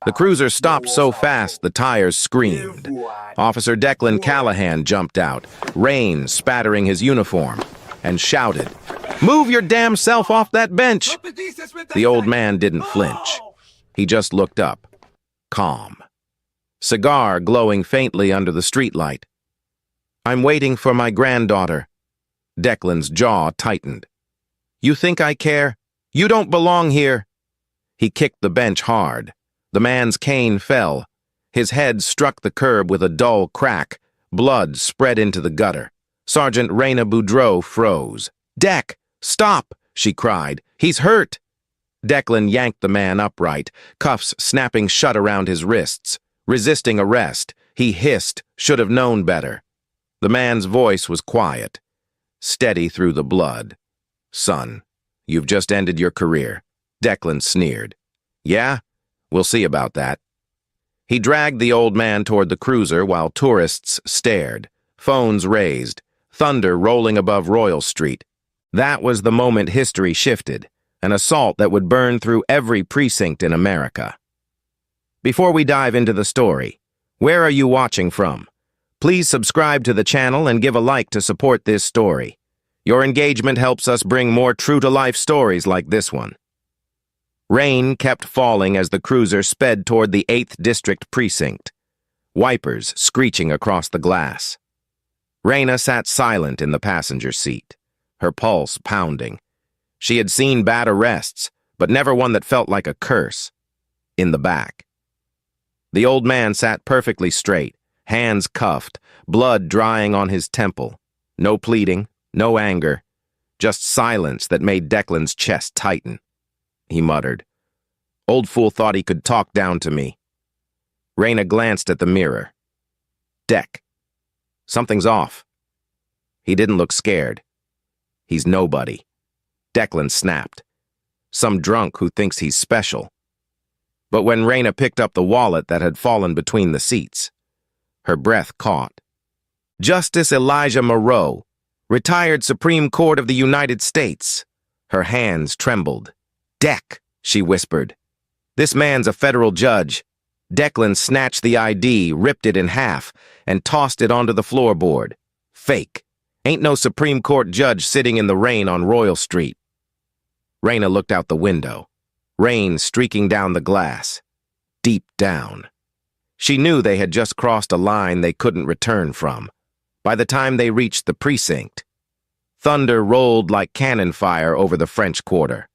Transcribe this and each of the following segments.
The cruiser stopped so fast the tires screamed. Officer Declan Callahan jumped out, rain spattering his uniform, and shouted, "Move your damn self off that bench!" The old man didn't flinch. He just looked up, calm. Cigar glowing faintly under the streetlight. "I'm waiting for my granddaughter." Declan's jaw tightened. "You think I care? You don't belong here." He kicked the bench hard. The man's cane fell. His head struck the curb with a dull crack. Blood spread into the gutter. Sergeant Raina Boudreau froze. "Deck, stop!" she cried. "He's hurt!" Declan yanked the man upright, cuffs snapping shut around his wrists. Resisting arrest, he hissed, should have known better. The man's voice was quiet, steady through the blood. "Son, you've just ended your career." Declan sneered. "Yeah? We'll see about that." He dragged the old man toward the cruiser while tourists stared, phones raised, thunder rolling above Royal Street. That was the moment history shifted, an assault that would burn through every precinct in America. Before we dive into the story, where are you watching from? Please subscribe to the channel and give a like to support this story. Your engagement helps us bring more true-to-life stories like this one. Rain kept falling as the cruiser sped toward the 8th District precinct, wipers screeching across the glass. Raina sat silent in the passenger seat, her pulse pounding. She had seen bad arrests, but never one that felt like a curse. In the back. The old man sat perfectly straight, hands cuffed, blood drying on his temple. No pleading, no anger, just silence that made Declan's chest tighten. He muttered, "Old fool thought he could talk down to me." Raina glanced at the mirror. "Deck, something's off." He didn't look scared. "He's nobody." Declan snapped. "Some drunk who thinks he's special." But when Raina picked up the wallet that had fallen between the seats, her breath caught. "Justice Elijah Moreau, retired Supreme Court of the United States." Her hands trembled. "Deck," she whispered. "This man's a federal judge." Declan snatched the ID, ripped it in half, and tossed it onto the floorboard. "Fake. Ain't no Supreme Court judge sitting in the rain on Royal Street." Raina looked out the window, rain streaking down the glass, deep down. She knew they had just crossed a line they couldn't return from. By the time they reached the precinct, thunder rolled like cannon fire over the French Quarter.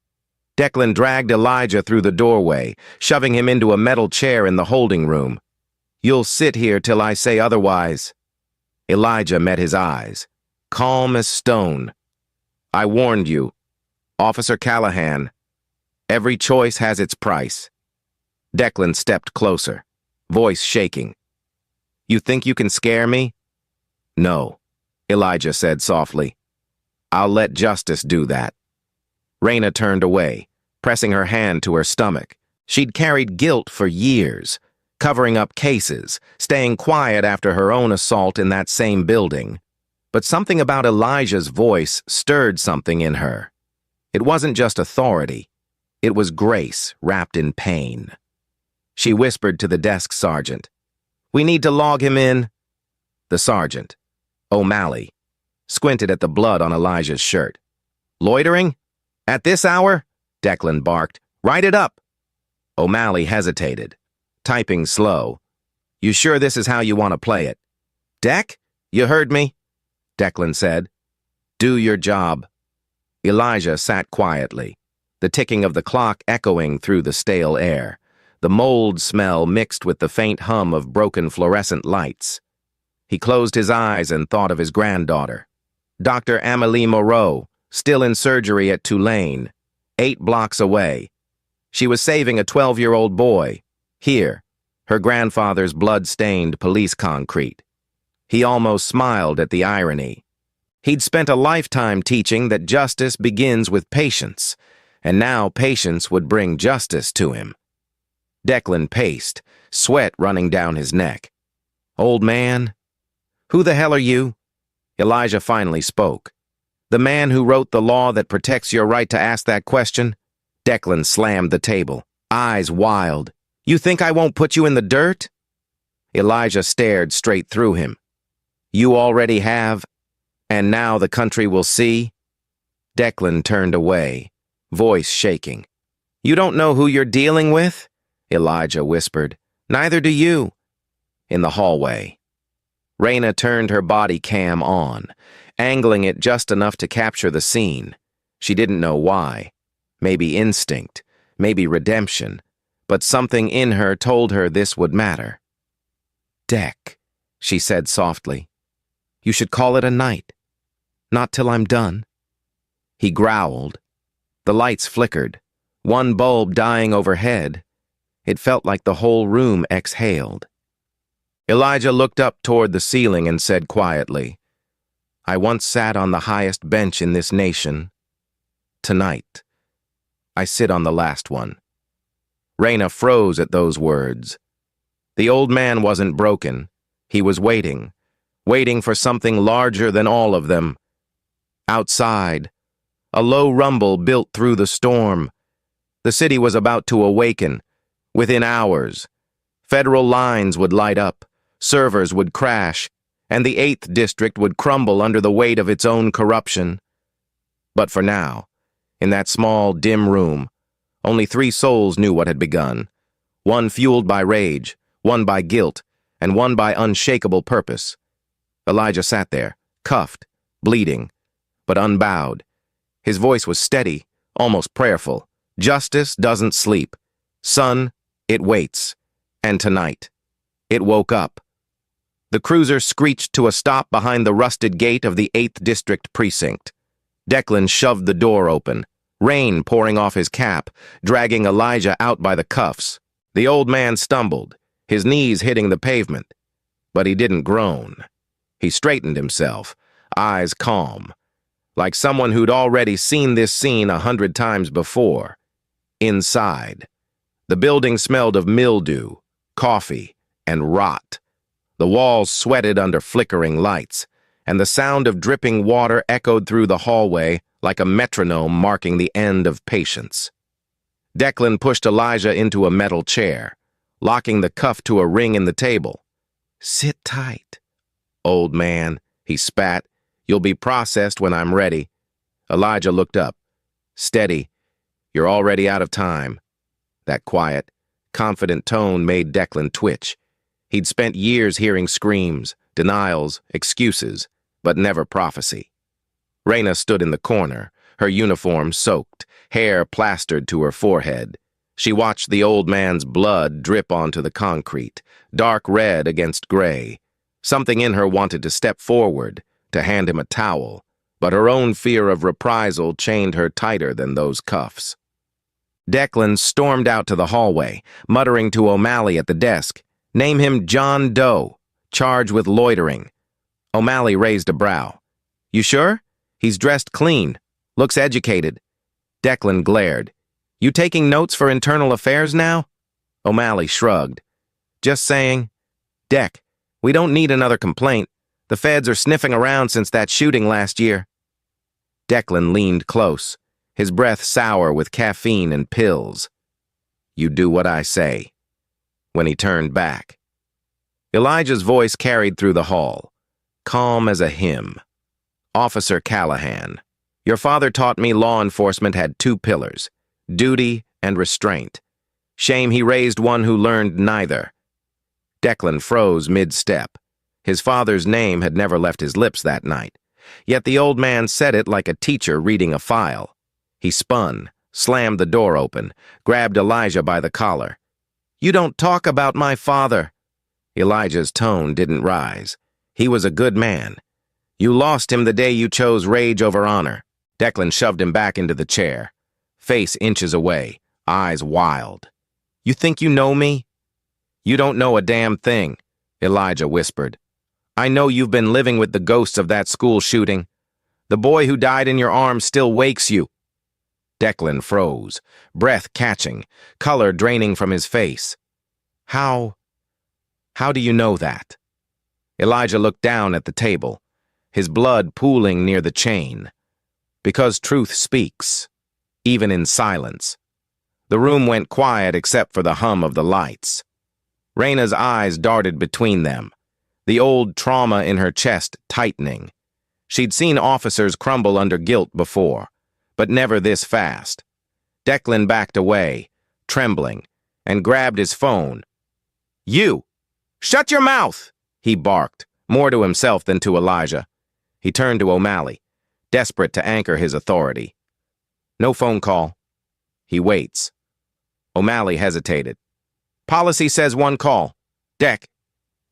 Declan dragged Elijah through the doorway, shoving him into a metal chair in the holding room. "You'll sit here till I say otherwise." Elijah met his eyes, calm as stone. "I warned you, Officer Callahan. Every choice has its price." Declan stepped closer, voice shaking. "You think you can scare me?" "No," Elijah said softly. "I'll let justice do that." Raina turned away, pressing her hand to her stomach. She'd carried guilt for years, covering up cases, staying quiet after her own assault in that same building. But something about Elijah's voice stirred something in her. It wasn't just authority. It was grace wrapped in pain. She whispered to the desk sergeant, "We need to log him in." The sergeant, O'Malley, squinted at the blood on Elijah's shirt. "Loitering? At this hour?" Declan barked. "Write it up." O'Malley hesitated, typing slow. "You sure this is how you want to play it?" "Deck, you heard me," Declan said. "Do your job." Elijah sat quietly, the ticking of the clock echoing through the stale air, the mold smell mixed with the faint hum of broken fluorescent lights. He closed his eyes and thought of his granddaughter, Dr. Amélie Moreau, still in surgery at Tulane, 8 blocks away. She was saving a 12-year-old boy. Here, her grandfather's blood-stained police concrete. He almost smiled at the irony. He'd spent a lifetime teaching that justice begins with patience, and now patience would bring justice to him. Declan paced, sweat running down his neck. "Old man? Who the hell are you?" Elijah finally spoke. "The man who wrote the law that protects your right to ask that question?" Declan slammed the table, eyes wild. You think I won't put you in the dirt? Elijah stared straight through him. You already have, and now the country will see? Declan turned away, voice shaking. You don't know who you're dealing with? Elijah whispered. Neither do you. In the hallway. Raina turned her body cam on, angling it just enough to capture the scene. She didn't know why. Maybe instinct, maybe redemption, but something in her told her this would matter. Deck, she said softly. You should call it a night. Not till I'm done. He growled. The lights flickered, one bulb dying overhead. It felt like the whole room exhaled. Elijah looked up toward the ceiling and said quietly, I once sat on the highest bench in this nation. Tonight, I sit on the last one. Raina froze at those words. The old man wasn't broken. He was waiting for something larger than all of them. Outside, a low rumble built through the storm. The city was about to awaken. Within hours, federal lines would light up, servers would crash, and the 8th District would crumble under the weight of its own corruption. But for now, in that small, dim room, only 3 souls knew what had begun. One fueled by rage, one by guilt, and one by unshakable purpose. Elijah sat there, cuffed, bleeding, but unbowed. His voice was steady, almost prayerful. Justice doesn't sleep. Son, it waits. And tonight, it woke up. The cruiser screeched to a stop behind the rusted gate of the 8th District precinct. Declan shoved the door open, rain pouring off his cap, dragging Elijah out by the cuffs. The old man stumbled, his knees hitting the pavement. But he didn't groan. He straightened himself, eyes calm, like someone who'd already seen this scene 100 times before. Inside, the building smelled of mildew, coffee, and rot. The walls sweated under flickering lights, and the sound of dripping water echoed through the hallway like a metronome marking the end of patience. Declan pushed Elijah into a metal chair, locking the cuff to a ring in the table. Sit tight. Old man, he spat. You'll be processed when I'm ready. Elijah looked up. Steady. You're already out of time. That quiet, confident tone made Declan twitch. He'd spent years hearing screams, denials, excuses, but never prophecy. Raina stood in the corner, her uniform soaked, hair plastered to her forehead. She watched the old man's blood drip onto the concrete, dark red against gray. Something in her wanted to step forward, to hand him a towel, but her own fear of reprisal chained her tighter than those cuffs. Declan stormed out to the hallway, muttering to O'Malley at the desk, Name him John Doe, charged with loitering. O'Malley raised a brow. You sure? He's dressed clean, looks educated. Declan glared. You taking notes for internal affairs now? O'Malley shrugged. Just saying. Deck, we don't need another complaint. The feds are sniffing around since that shooting last year. Declan leaned close, his breath sour with caffeine and pills. You do what I say. When he turned back, Elijah's voice carried through the hall, calm as a hymn. Officer Callahan, your father taught me law enforcement had 2 pillars, duty and restraint. Shame he raised one who learned neither. Declan froze mid-step. His father's name had never left his lips that night, yet the old man said it like a teacher reading a file. He spun, slammed the door open, grabbed Elijah by the collar. You don't talk about my father. Elijah's tone didn't rise. He was a good man. You lost him the day you chose rage over honor. Declan shoved him back into the chair, face inches away, eyes wild. You think you know me? You don't know a damn thing, Elijah whispered. I know you've been living with the ghosts of that school shooting. The boy who died in your arms still wakes you. Declan froze, breath catching, color draining from his face. How do you know that? Elijah looked down at the table, his blood pooling near the chain. Because truth speaks, even in silence. The room went quiet except for the hum of the lights. Raina's eyes darted between them, the old trauma in her chest tightening. She'd seen officers crumble under guilt before, but never this fast. Declan backed away, trembling, and grabbed his phone. "You! Shut your mouth!" he barked, more to himself than to Elijah. He turned to O'Malley, desperate to anchor his authority. "No phone call." He waits. O'Malley hesitated. "Policy says one call. Deck,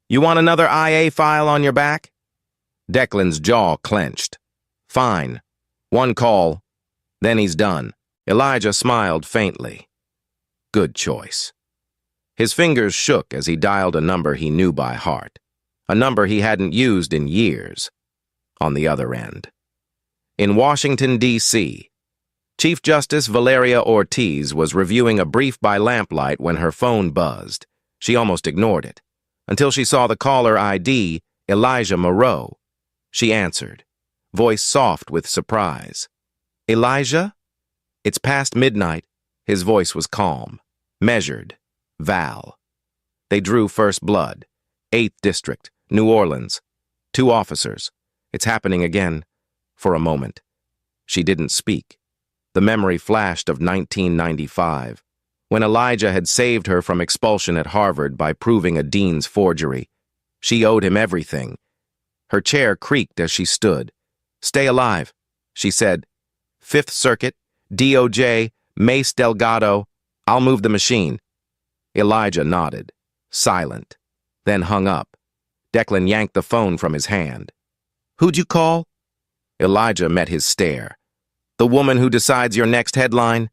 you want another IA file on your back?" Declan's jaw clenched. "Fine. One call. Then he's done." Elijah smiled faintly. Good choice. His fingers shook as he dialed a number he knew by heart, a number he hadn't used in years. On the other end. In Washington, D.C., Chief Justice Valeria Ortiz was reviewing a brief by lamplight when her phone buzzed. She almost ignored it, until she saw the caller ID, Elijah Moreau. She answered, voice soft with surprise. "Elijah?" "It's past midnight." His voice was calm, measured. "Val." They drew first blood. 8th District, New Orleans. 2 officers. "It's happening again." For a moment. She didn't speak. The memory flashed of 1995, when Elijah had saved her from expulsion at Harvard by proving a dean's forgery. She owed him everything. Her chair creaked as she stood. "Stay alive," she said. "Fifth Circuit, DOJ, Mace Delgado. I'll move the machine." Elijah nodded, silent, then hung up. Declan yanked the phone from his hand. "Who'd you call?" Elijah met his stare. "The woman who decides your next headline?"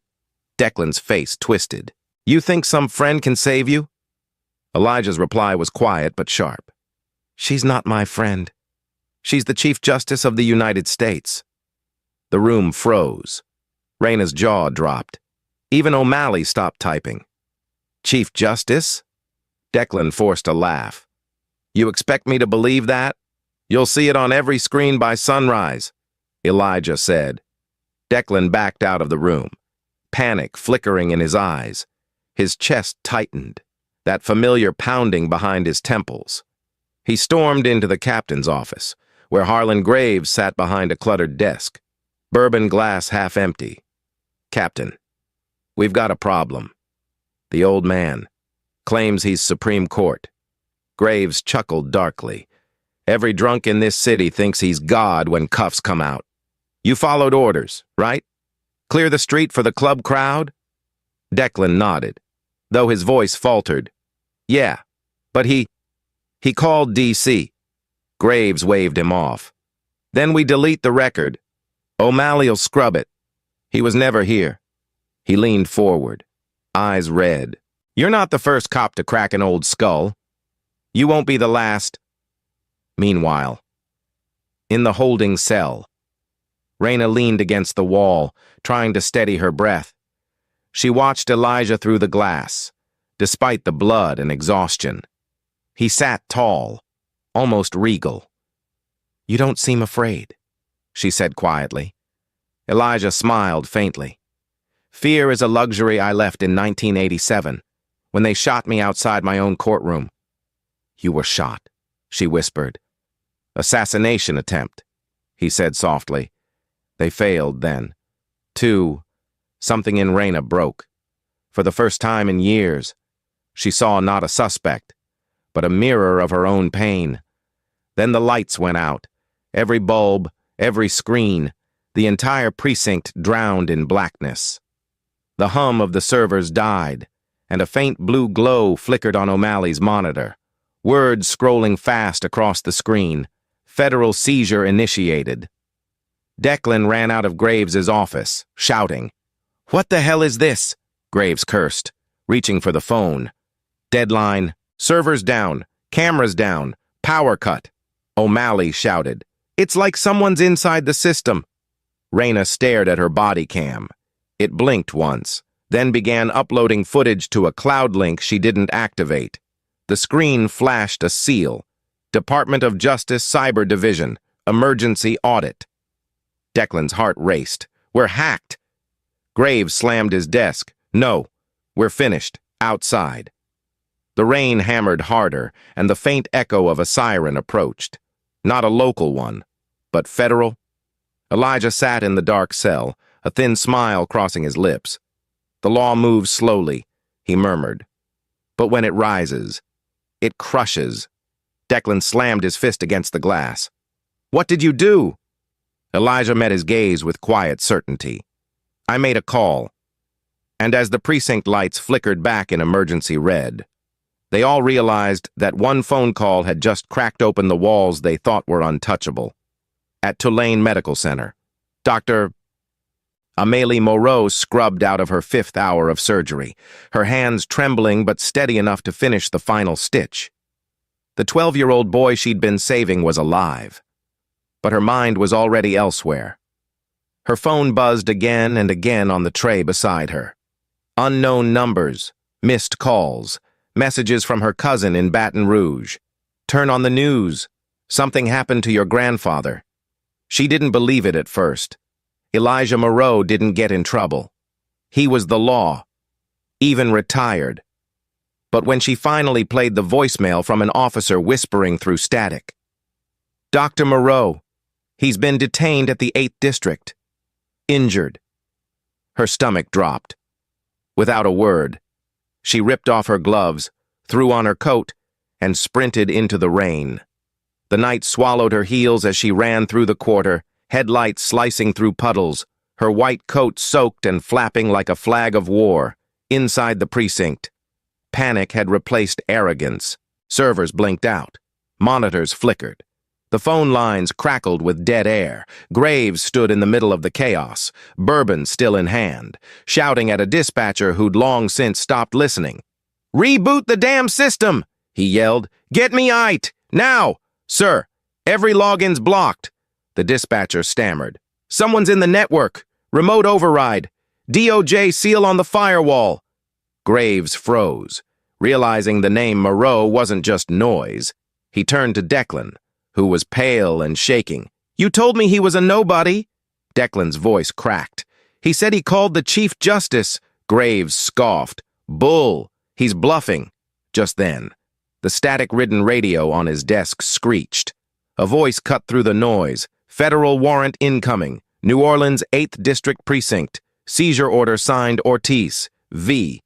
Declan's face twisted. "You think some friend can save you?" Elijah's reply was quiet but sharp. "She's not my friend. She's the Chief Justice of the United States." The room froze. Raina's jaw dropped. Even O'Malley stopped typing. "Chief Justice?" Declan forced a laugh. "You expect me to believe that? You'll see it on every screen by sunrise," Elijah said. Declan backed out of the room, panic flickering in his eyes. His chest tightened, that familiar pounding behind his temples. He stormed into the captain's office, where Harlan Graves sat behind a cluttered desk, bourbon glass half empty. "Captain, we've got a problem." The old man claims he's Supreme Court. Graves chuckled darkly. "Every drunk in this city thinks he's God when cuffs come out. You followed orders, right? Clear the street for the club crowd?" Declan nodded, though his voice faltered. "Yeah, but he called D.C. Graves waved him off. "Then we delete the record. O'Malley'll scrub it. He was never here." He leaned forward, eyes red. "You're not the first cop to crack an old skull. You won't be the last." Meanwhile, in the holding cell, Raina leaned against the wall, trying to steady her breath. She watched Elijah through the glass, despite the blood and exhaustion. He sat tall, almost regal. "You don't seem afraid," she said quietly. Elijah smiled faintly. "Fear is a luxury I left in 1987, when they shot me outside my own courtroom." "You were shot," she whispered. "Assassination attempt," he said softly. "They failed then." Something in Raina broke. For the first time in years, she saw not a suspect, but a mirror of her own pain. Then the lights went out. Every bulb, every screen, the entire precinct drowned in blackness. The hum of the servers died, and a faint blue glow flickered on O'Malley's monitor. Words scrolling fast across the screen. Federal seizure initiated. Declan ran out of Graves's office, shouting. "What the hell is this?" Graves cursed, reaching for the phone. "Deadline. Servers down. Cameras down. Power cut." O'Malley shouted. "It's like someone's inside the system." Raina stared at her body cam. It blinked once, then began uploading footage to a cloud link she didn't activate. The screen flashed a seal. Department of Justice Cyber Division. Emergency audit. Declan's heart raced. "We're hacked." Graves slammed his desk, No, we're finished. Outside. The rain hammered harder, and the faint echo of a siren approached. Not a local one, but federal. Elijah sat in the dark cell, a thin smile crossing his lips. The law moves slowly, he murmured. But when it rises, it crushes. Declan slammed his fist against the glass. What did you do? Elijah met his gaze with quiet certainty. I made a call. And as the precinct lights flickered back in emergency red, they all realized that one phone call had just cracked open the walls they thought were untouchable. At Tulane Medical Center, Dr. Amélie Moreau scrubbed out of her 5th hour of surgery, her hands trembling but steady enough to finish the final stitch. The 12-year-old boy she'd been saving was alive, but her mind was already elsewhere. Her phone buzzed again and again on the tray beside her. Unknown numbers, missed calls, messages from her cousin in Baton Rouge. Turn on the news. Something happened to your grandfather. She didn't believe it at first. Elijah Moreau didn't get in trouble. He was the law, even retired. But when she finally played the voicemail from an officer whispering through static, Dr. Moreau, he's been detained at the 8th District. Injured. Her stomach dropped. Without a word, she ripped off her gloves, threw on her coat, and sprinted into the rain. The night swallowed her heels as she ran through the quarter, headlights slicing through puddles, her white coat soaked and flapping like a flag of war. Inside the precinct, panic had replaced arrogance. Servers blinked out. Monitors flickered. The phone lines crackled with dead air. Graves stood in the middle of the chaos, bourbon still in hand, shouting at a dispatcher who'd long since stopped listening. "Reboot the damn system!" he yelled. "Get me IT! Now! Sir, every login's blocked." The dispatcher stammered. "Someone's in the network. Remote override. DOJ seal on the firewall." Graves froze, realizing the name Moreau wasn't just noise. He turned to Declan, who was pale and shaking. "You told me he was a nobody." Declan's voice cracked. "He said he called the Chief Justice." Graves scoffed. "Bull. He's bluffing." Just then, the static-ridden radio on his desk screeched. A voice cut through the noise. "Federal warrant incoming. New Orleans 8th District Precinct. Seizure order signed Ortiz. V."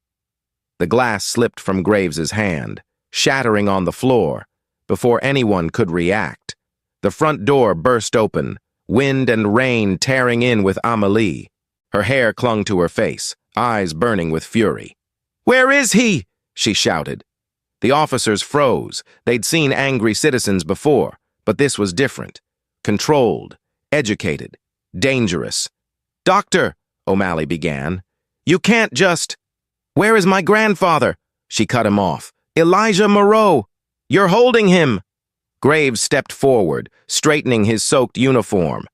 The glass slipped from Graves's hand, shattering on the floor. Before anyone could react, the front door burst open, wind and rain tearing in with Amélie. Her hair clung to her face, eyes burning with fury. "Where is he?" she shouted. The officers froze. They'd seen angry citizens before, but this was different. Controlled, educated, dangerous. "Doctor," O'Malley began, "you can't just—" "Where is my grandfather?" She cut him off. "Elijah Moreau! You're holding him!" Graves stepped forward, straightening his soaked uniform.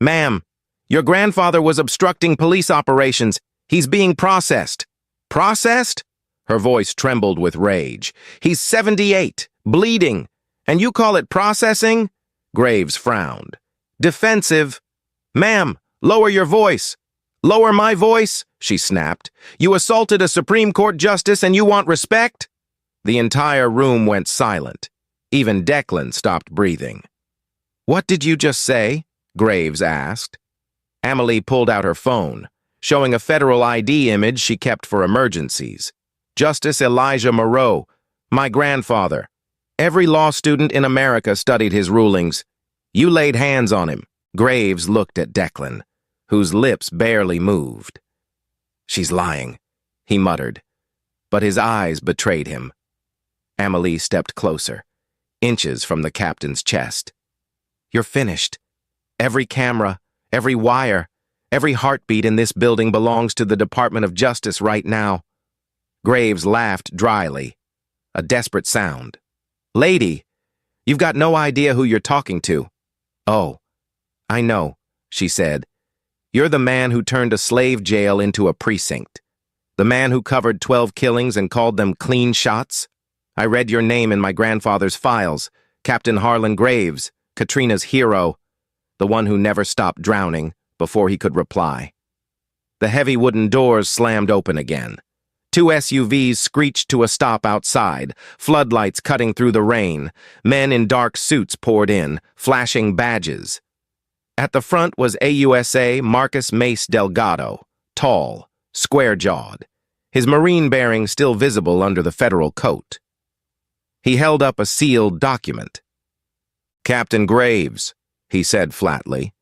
"Ma'am, your grandfather was obstructing police operations. He's being processed." "Processed?" Her voice trembled with rage. "He's 78, bleeding, and you call it processing?" Graves frowned. "Defensive." "Ma'am, lower your voice." "Lower my voice?" she snapped. "You assaulted a Supreme Court justice and you want respect?" The entire room went silent. Even Declan stopped breathing. "What did you just say?" Graves asked. Amélie pulled out her phone, showing a federal ID image she kept for emergencies. "Justice Elijah Moreau, my grandfather. Every law student in America studied his rulings. You laid hands on him." Graves looked at Declan, whose lips barely moved. "She's lying," he muttered, but his eyes betrayed him. Amélie stepped closer, inches from the captain's chest. "You're finished. Every camera, every wire, every heartbeat in this building belongs to the Department of Justice right now." Graves laughed dryly, a desperate sound. "Lady, you've got no idea who you're talking to." "Oh, I know," she said. "You're the man who turned a slave jail into a precinct. The man who covered 12 killings and called them clean shots. I read your name in my grandfather's files, Captain Harlan Graves, Katrina's hero, the one who never stopped drowning before he could reply." The heavy wooden doors slammed open again. Two SUVs screeched to a stop outside, floodlights cutting through the rain. Men in dark suits poured in, flashing badges. At the front was AUSA Marcus Mace Delgado, tall, square-jawed, his Marine bearing still visible under the federal coat. He held up a sealed document. "Captain Graves," he said flatly,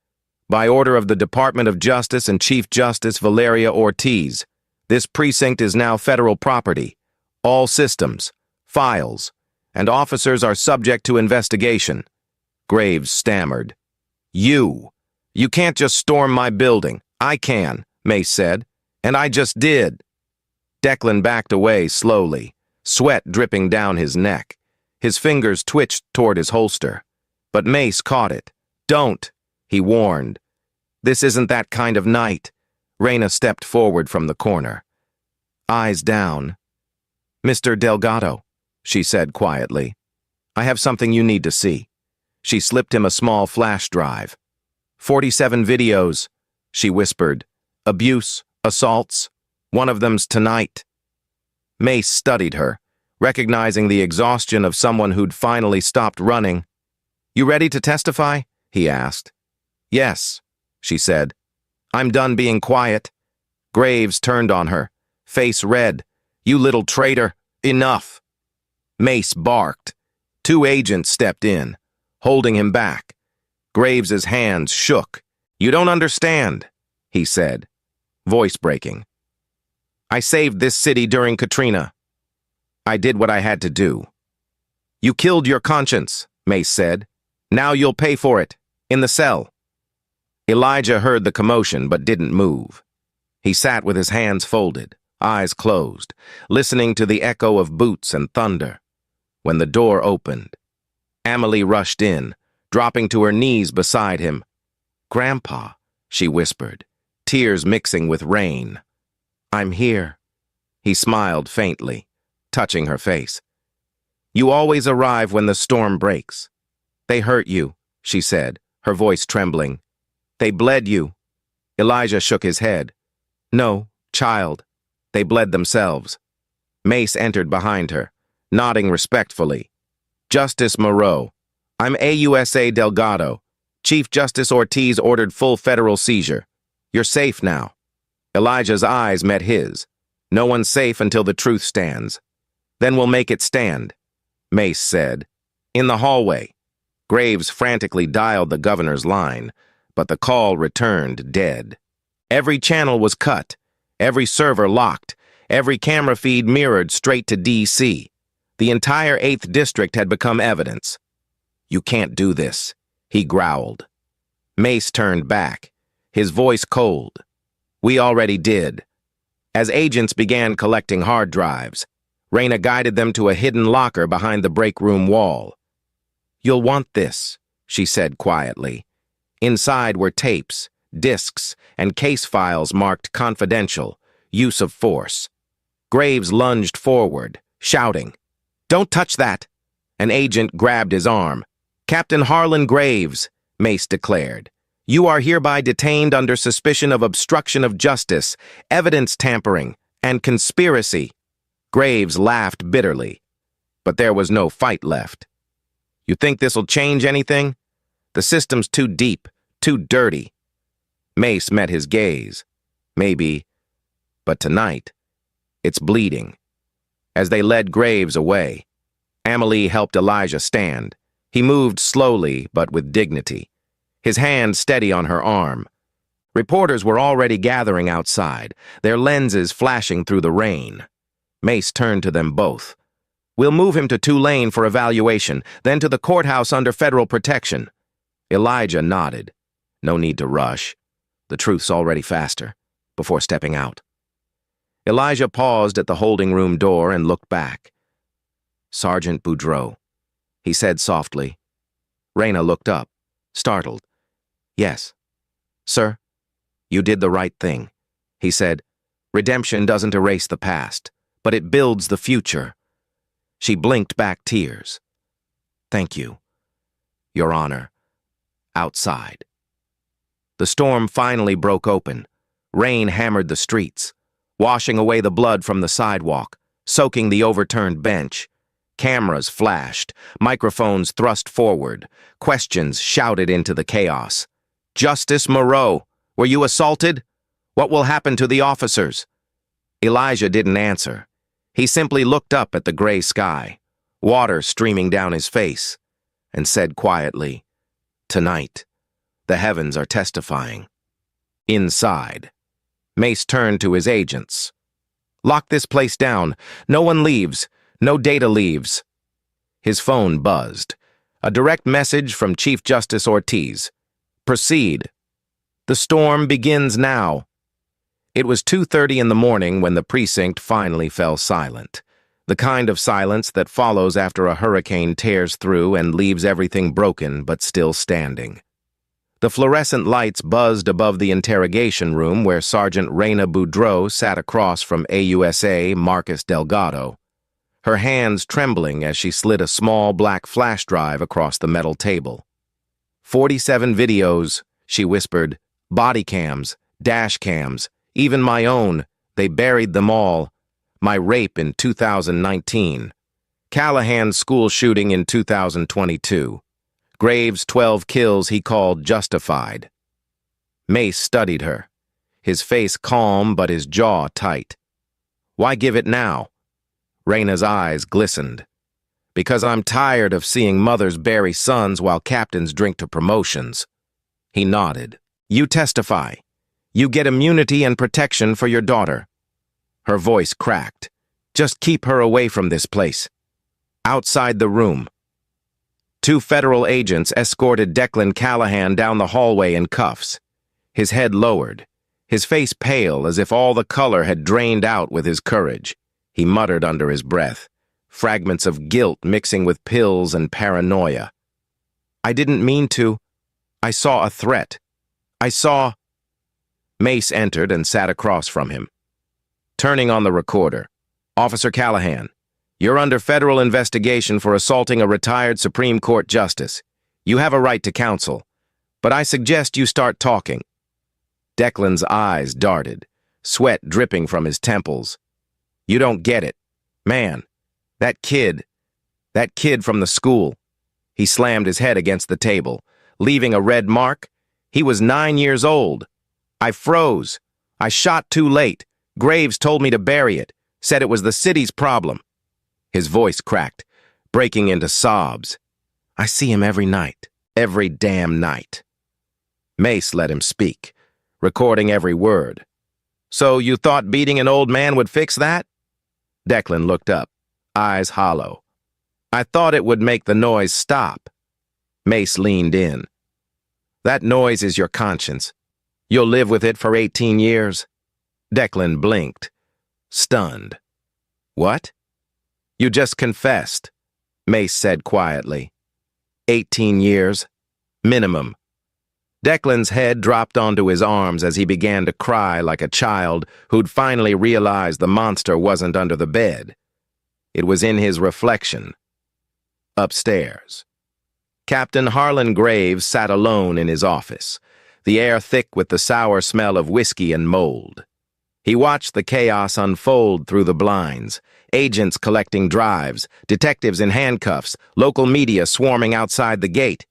"by order of the Department of Justice and Chief Justice Valeria Ortiz, this precinct is now federal property. All systems, files, and officers are subject to investigation." Graves stammered. You can't just storm my building." "I can," Mace said, "and I just did." Declan backed away slowly, sweat dripping down his neck. His fingers twitched toward his holster. But Mace caught it. "Don't," he warned. "This isn't that kind of night." Reyna stepped forward from the corner. Eyes down. "Mr. Delgado," she said quietly, "I have something you need to see." She slipped him a small flash drive. 47 videos, she whispered. "Abuse, assaults. One of them's tonight." Mace studied her, recognizing the exhaustion of someone who'd finally stopped running. "You ready to testify?" he asked. "Yes," she said. "I'm done being quiet." Graves turned on her, face red. "You little traitor, enough." Mace barked. Two agents stepped in, holding him back. Graves's hands shook. "You don't understand," he said, voice breaking. "I saved this city during Katrina. I did what I had to do." "You killed your conscience," Mace said. "Now you'll pay for it, in the cell." Elijah heard the commotion but didn't move. He sat with his hands folded, eyes closed, listening to the echo of boots and thunder. When the door opened, Amelie rushed in, dropping to her knees beside him. "Grandpa," she whispered, tears mixing with rain. "I'm here." He smiled faintly, touching her face. "You always arrive when the storm breaks." "They hurt you," she said, her voice trembling. "They bled you." Elijah shook his head. "No, child. They bled themselves." Mace entered behind her, nodding respectfully. "Justice Moreau. I'm AUSA Delgado. Chief Justice Ortiz ordered full federal seizure. You're safe now." Elijah's eyes met his. "No one's safe until the truth stands." "Then we'll make it stand," Mace said. In the hallway, Graves frantically dialed the governor's line, but the call returned dead. Every channel was cut, every server locked, every camera feed mirrored straight to D.C. The entire 8th District had become evidence. "You can't do this," he growled. Mace turned back, his voice cold. "We already did." As agents began collecting hard drives, Reyna guided them to a hidden locker behind the break room wall. "You'll want this," she said quietly. Inside were tapes, discs, and case files marked confidential, use of force. Graves lunged forward, shouting, "Don't touch that!" An agent grabbed his arm. "Captain Harlan Graves," Mace declared, "you are hereby detained under suspicion of obstruction of justice, evidence tampering, and conspiracy." Graves laughed bitterly, but there was no fight left. "You think this'll change anything? The system's too deep, too dirty." Mace met his gaze. "Maybe, but tonight, it's bleeding." As they led Graves away, Amelie helped Elijah stand. He moved slowly, but with dignity, his hand steady on her arm. Reporters were already gathering outside, their lenses flashing through the rain. Mace turned to them both. "We'll move him to Tulane for evaluation, then to the courthouse under federal protection." Elijah nodded. "No need to rush. The truth's already faster," before stepping out. Elijah paused at the holding room door and looked back. "Sergeant Boudreau," he said softly. Reyna looked up, startled. "Yes." "Sir?" "You did the right thing," he said. "Redemption doesn't erase the past, but it builds the future." She blinked back tears. "Thank you, Your Honor." Outside. The storm finally broke open. Rain hammered the streets, washing away the blood from the sidewalk, soaking the overturned bench. Cameras flashed, microphones thrust forward, questions shouted into the chaos. "Justice Moreau, were you assaulted? What will happen to the officers?" Elijah didn't answer. He simply looked up at the gray sky, water streaming down his face, and said quietly, "Tonight, the heavens are testifying." Inside, Mace turned to his agents. "Lock this place down. No one leaves. No data leaves." His phone buzzed. A direct message from Chief Justice Ortiz. "Proceed. The storm begins now." It was 2:30 in the morning when the precinct finally fell silent. The kind of silence that follows after a hurricane tears through and leaves everything broken but still standing. The fluorescent lights buzzed above the interrogation room where Sergeant Reyna Boudreau sat across from AUSA Marcus Delgado, her hands trembling as she slid a small black flash drive across the metal table. 47 videos, she whispered, body cams, dash cams, even my own, they buried them all. My rape in 2019. Callahan's school shooting in 2022. Graves' 12 kills he called justified. Mace studied her, his face calm but his jaw tight. "Why give it now?" Reyna's eyes glistened. "Because I'm tired of seeing mothers bury sons while captains drink to promotions." He nodded. "You testify. You get immunity and protection for your daughter." Her voice cracked. "Just keep her away from this place." Outside the room, 2 federal agents escorted Declan Callahan down the hallway in cuffs, his head lowered, his face pale as if all the color had drained out with his courage. He muttered under his breath, fragments of guilt mixing with pills and paranoia. "I didn't mean to. I saw a threat. I saw—" Mace entered and sat across from him. Turning on the recorder, "Officer Callahan, you're under federal investigation for assaulting a retired Supreme Court justice. You have a right to counsel, but I suggest you start talking." Declan's eyes darted, sweat dripping from his temples. "You don't get it. Man, that kid from the school." He slammed his head against the table, leaving a red mark. "He was 9 years old. I froze. I shot too late. Graves told me to bury it, said it was the city's problem." His voice cracked, breaking into sobs. "I see him every night, every damn night." Mace let him speak, recording every word. "So you thought beating an old man would fix that?" Declan looked up, eyes hollow. "I thought it would make the noise stop." Mace leaned in. "That noise is your conscience. You'll live with it for 18 years. Declan blinked, stunned. "What?" "You just confessed," Mace said quietly. 18 years, minimum." Declan's head dropped onto his arms as he began to cry like a child who'd finally realized the monster wasn't under the bed. It was in his reflection. Upstairs, Captain Harlan Graves sat alone in his office, the air thick with the sour smell of whiskey and mold. He watched the chaos unfold through the blinds, agents collecting drives, detectives in handcuffs, local media swarming outside the gate.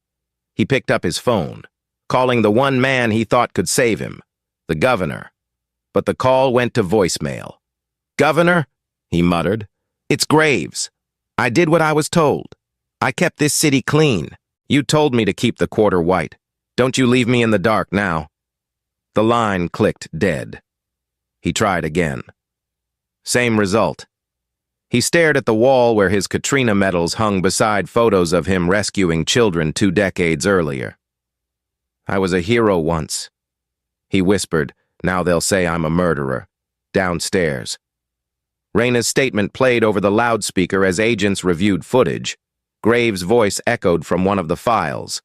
He picked up his phone, calling the one man he thought could save him, the governor. But the call went to voicemail. "Governor," he muttered, "it's Graves. I did what I was told. I kept this city clean. You told me to keep the quarter white. Don't you leave me in the dark now." The line clicked dead. He tried again. Same result. He stared at the wall where his Katrina medals hung beside photos of him rescuing children 2 decades earlier. "I was a hero once," he whispered. "Now they'll say I'm a murderer." Downstairs, Reyna's statement played over the loudspeaker as agents reviewed footage. Graves' voice echoed from one of the files.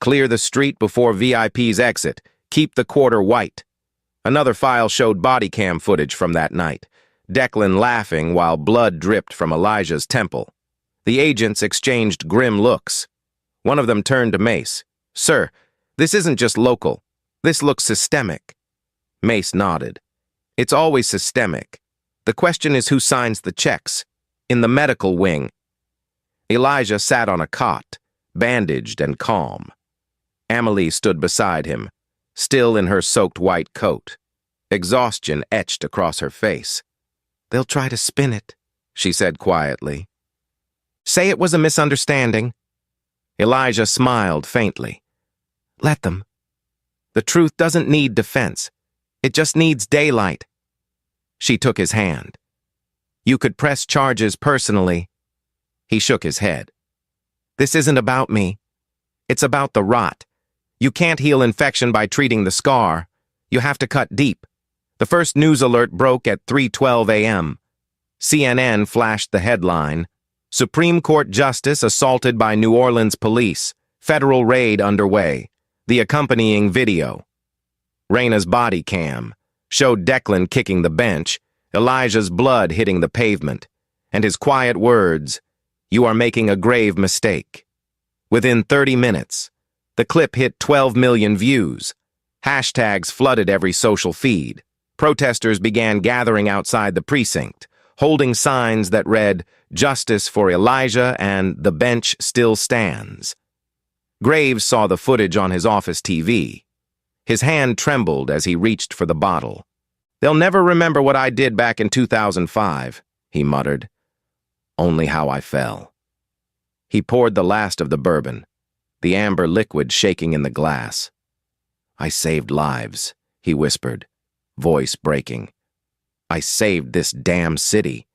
"Clear the street before VIP's exit. Keep the quarter white." Another file showed body cam footage from that night, Declan laughing while blood dripped from Elijah's temple. The agents exchanged grim looks. One of them turned to Mace. "Sir, this isn't just local. This looks systemic." Mace nodded. It's always systemic. The question is who signs the checks. In the medical wing. Elijah sat on a cot, bandaged and calm. Amelie stood beside him, still in her soaked white coat. Exhaustion etched across her face. They'll try to spin it, she said quietly. Say it was a misunderstanding. Elijah smiled faintly. Let them. The truth doesn't need defense. It just needs daylight. She took his hand. You could press charges personally. He shook his head. This isn't about me. It's about the rot. You can't heal infection by treating the scar. You have to cut deep. The first news alert broke at 3:12 a.m. CNN flashed the headline, Supreme Court Justice assaulted by New Orleans police, federal raid underway, the accompanying video. Raina's body cam showed Declan kicking the bench, Elijah's blood hitting the pavement, and his quiet words, "You are making a grave mistake." Within 30 minutes, the clip hit 12 million views. Hashtags flooded every social feed. Protesters began gathering outside the precinct, holding signs that read, "Justice for Elijah" and "The bench still stands." Graves saw the footage on his office TV. His hand trembled as he reached for the bottle. They'll never remember what I did back in 2005, he muttered. Only how I fell. He poured the last of the bourbon, the amber liquid shaking in the glass. I saved lives, he whispered, voice breaking. I saved this damn city.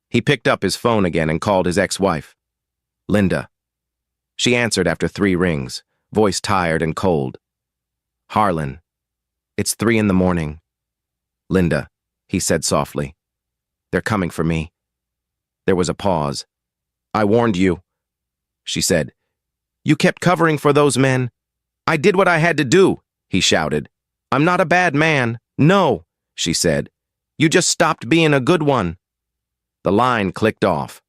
He picked up his phone again and called his ex-wife. Linda. She answered after 3 rings, voice tired and cold. Harlan. It's 3 a.m. Linda, he said softly. They're coming for me. There was a pause. I warned you, she said. You kept covering for those men. I did what I had to do, he shouted. I'm not a bad man. No, she said. You just stopped being a good one. The line clicked off.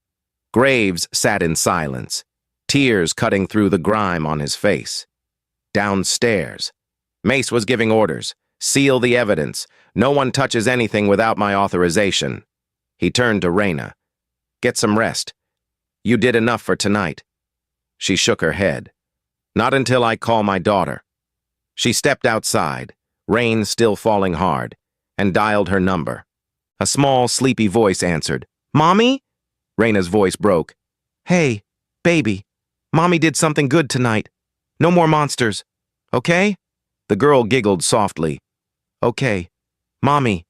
Graves sat in silence, tears cutting through the grime on his face. Downstairs, Mace was giving orders. Seal the evidence. No one touches anything without my authorization. He turned to Raina. Get some rest. You did enough for tonight. She shook her head. Not until I call my daughter. She stepped outside, rain still falling hard, and dialed her number. A small, sleepy voice answered. Mommy? Raina's voice broke. Hey, baby. Mommy did something good tonight. No more monsters. Okay? The girl giggled softly. Okay. Mommy.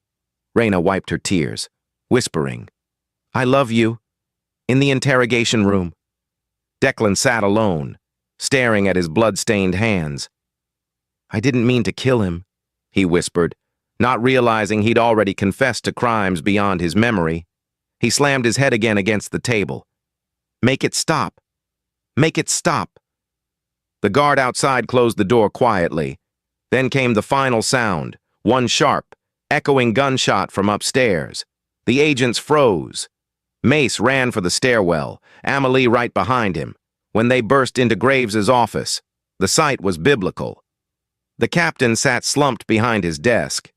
Raina wiped her tears, whispering. I love you. In the interrogation room. Declan sat alone, staring at his blood-stained hands. I didn't mean to kill him, he whispered, not realizing he'd already confessed to crimes beyond his memory. He slammed his head again against the table. Make it stop. Make it stop. The guard outside closed the door quietly. Then came the final sound, one sharp, echoing gunshot from upstairs. The agents froze. Mace ran for the stairwell, Amelie right behind him. When they burst into Graves's office, the sight was biblical. The captain sat slumped behind his desk,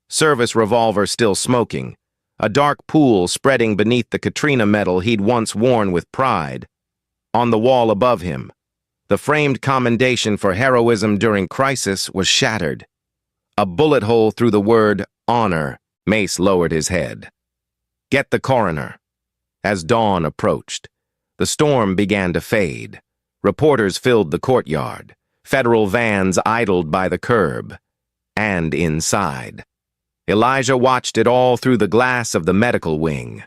service revolver still smoking, a dark pool spreading beneath the Katrina medal he'd once worn with pride. On the wall above him, the framed commendation for heroism during crisis was shattered. A bullet hole through the word honor. Mace lowered his head. Get the coroner. As dawn approached, the storm began to fade. Reporters filled the courtyard. Federal vans idled by the curb. And inside. Elijah watched it all through the glass of the medical wing.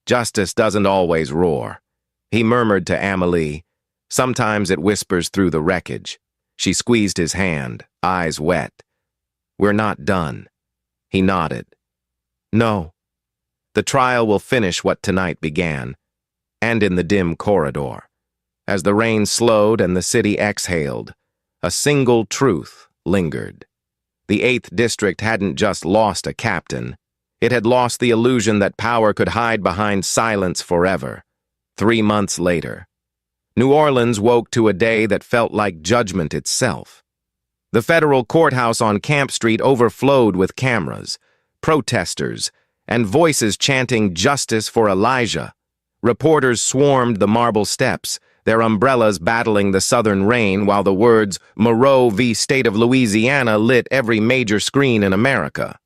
Justice doesn't always roar, he murmured to Amelie. Sometimes it whispers through the wreckage. She squeezed his hand, eyes wet. We're not done. He nodded. No. The trial will finish what tonight began, and in the dim corridor. As the rain slowed and the city exhaled, a single truth lingered. The 8th District hadn't just lost a captain. It had lost the illusion that power could hide behind silence forever. 3 months later, New Orleans woke to a day that felt like judgment itself. The federal courthouse on Camp Street overflowed with cameras, protesters, and voices chanting justice for Elijah. Reporters swarmed the marble steps, their umbrellas battling the southern rain while the words Moreau v. State of Louisiana lit every major screen in America.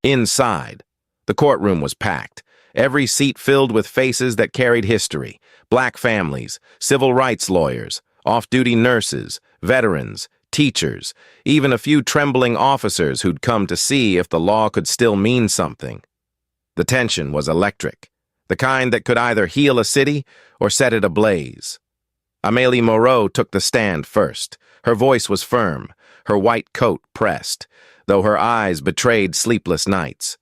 Inside, the courtroom was packed, every seat filled with faces that carried history: black families, civil rights lawyers, off-duty nurses, veterans, teachers, even a few trembling officers who'd come to see if the law could still mean something. The tension was electric, the kind that could either heal a city or set it ablaze. Amélie Moreau took the stand first. Her voice was firm, her white coat pressed, though her eyes betrayed sleepless nights.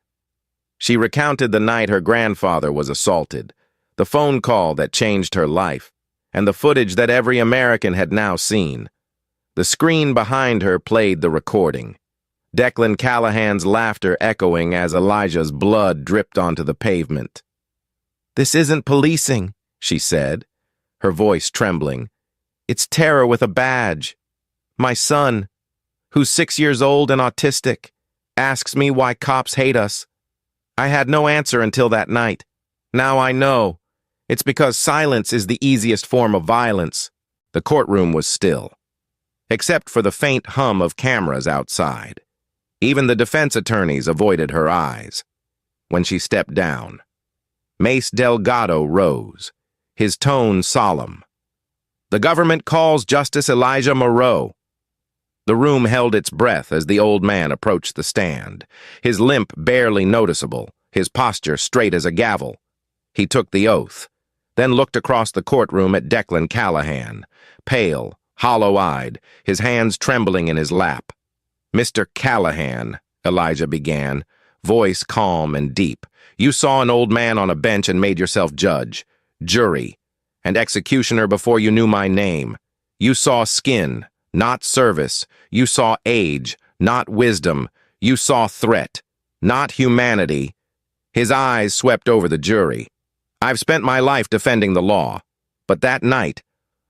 She recounted the night her grandfather was assaulted, the phone call that changed her life, and the footage that every American had now seen. The screen behind her played the recording, Declan Callahan's laughter echoing as Elijah's blood dripped onto the pavement. "This isn't policing," she said, her voice trembling. "It's terror with a badge. My son, who's 6 years old and autistic, asks me why cops hate us. I had no answer until that night. Now I know. It's because silence is the easiest form of violence." The courtroom was still, except for the faint hum of cameras outside. Even the defense attorneys avoided her eyes. When she stepped down, Mace Delgado rose, his tone solemn. "The government calls Justice Elijah Moreau." The room held its breath as the old man approached the stand, his limp barely noticeable, his posture straight as a gavel. He took the oath, then looked across the courtroom at Declan Callahan, pale, hollow-eyed, his hands trembling in his lap. "Mr. Callahan," Elijah began, voice calm and deep, "you saw an old man on a bench and made yourself judge, jury, and executioner before you knew my name. You saw skin, not service. You saw age, not wisdom. You saw threat, not humanity." His eyes swept over the jury. "I've spent my life defending the law, but that night,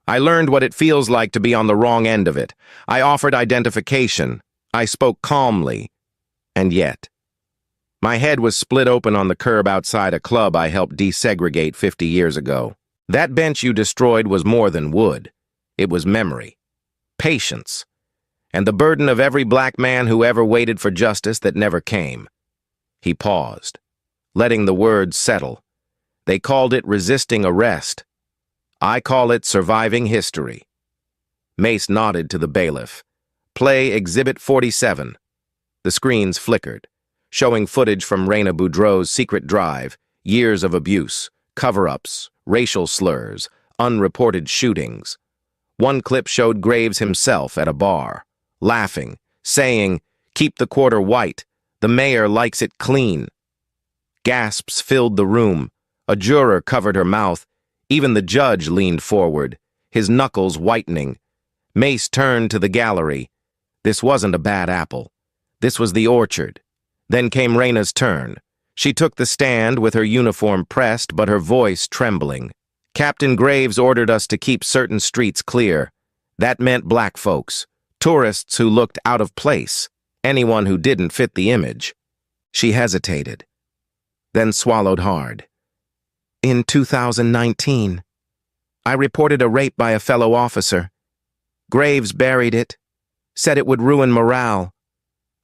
I learned what it feels like to be on the wrong end of it. I offered identification. I spoke calmly. And yet, my head was split open on the curb outside a club I helped desegregate 50 years ago. That bench you destroyed was more than wood. It was memory, patience, and the burden of every black man who ever waited for justice that never came." He paused, letting the words settle. "They called it resisting arrest. I call it surviving history." Mace nodded to the bailiff. "Play Exhibit 47. The screens flickered, showing footage from Raina Boudreau's secret drive, years of abuse, cover-ups, racial slurs, unreported shootings. One clip showed Graves himself at a bar, laughing, saying, "Keep the quarter white. The mayor likes it clean." Gasps filled the room. A juror covered her mouth. Even the judge leaned forward, his knuckles whitening. Mace turned to the gallery. This wasn't a bad apple. This was the orchard. Then came Raina's turn. She took the stand with her uniform pressed but her voice trembling. "Captain Graves ordered us to keep certain streets clear. That meant black folks, tourists who looked out of place, anyone who didn't fit the image." She hesitated, then swallowed hard. "In 2019, I reported a rape by a fellow officer. Graves buried it, said it would ruin morale.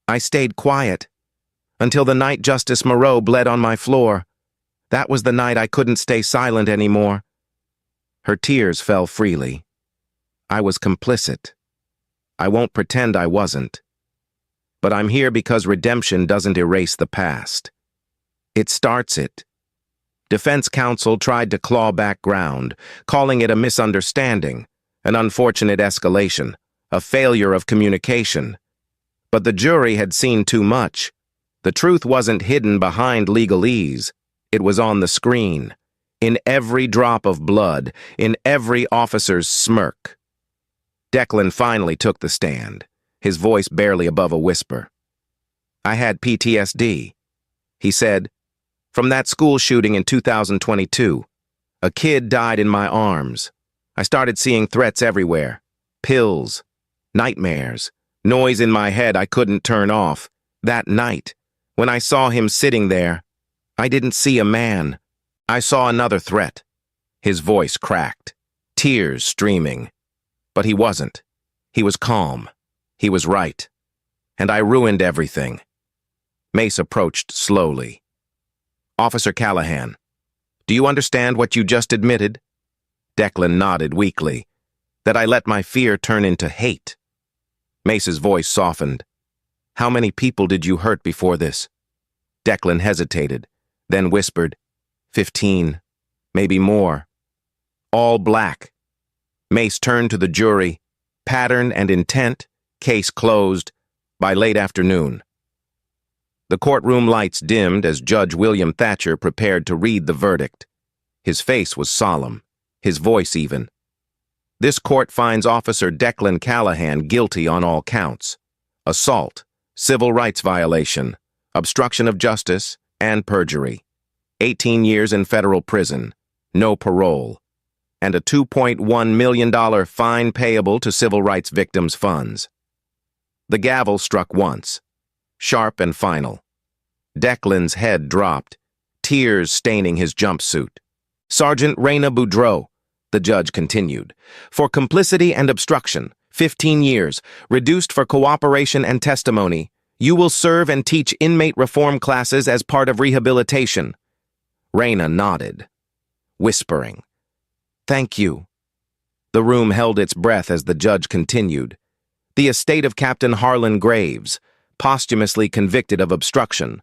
I stayed quiet until the night Justice Moreau bled on my floor. That was the night I couldn't stay silent anymore." Her tears fell freely. "I was complicit. I won't pretend I wasn't. But I'm here because redemption doesn't erase the past. It starts it." Defense counsel tried to claw back ground, calling it a misunderstanding, an unfortunate escalation, a failure of communication. But the jury had seen too much. The truth wasn't hidden behind legalese. It was on the screen, in every drop of blood, in every officer's smirk. Declan finally took the stand, his voice barely above a whisper. "I had PTSD," he said, "from that school shooting in 2022. A kid died in my arms. I started seeing threats everywhere. Pills, nightmares, Noise in my head I couldn't turn off. That night, when I saw him sitting there, I didn't see a man. I saw another threat. His voice cracked, tears streaming. But he wasn't. He was calm. He was right. And I ruined everything. Mace approached slowly. Officer Callahan, do you understand what you just admitted? Declan nodded weakly. That I let my fear turn into hate. Mace's voice softened. How many people did you hurt before this? Declan hesitated, then whispered, 15, maybe more. All black. Mace turned to the jury. Pattern and intent, case closed, by late afternoon. The courtroom lights dimmed as Judge William Thatcher prepared to read the verdict. His face was solemn, his voice even. This court finds Officer Declan Callahan guilty on all counts: assault, civil rights violation, obstruction of justice, and perjury. 18 years in federal prison, no parole, and a $2.1 million fine payable to civil rights victims' funds. The gavel struck once, sharp and final. Declan's head dropped, tears staining his jumpsuit. Sergeant Raina Boudreau, the judge continued, for complicity and obstruction, 15 years, reduced for cooperation and testimony. You will serve and teach inmate reform classes as part of rehabilitation. Raina nodded, whispering, Thank you. The room held its breath as the judge continued. The estate of Captain Harlan Graves, posthumously convicted of obstruction,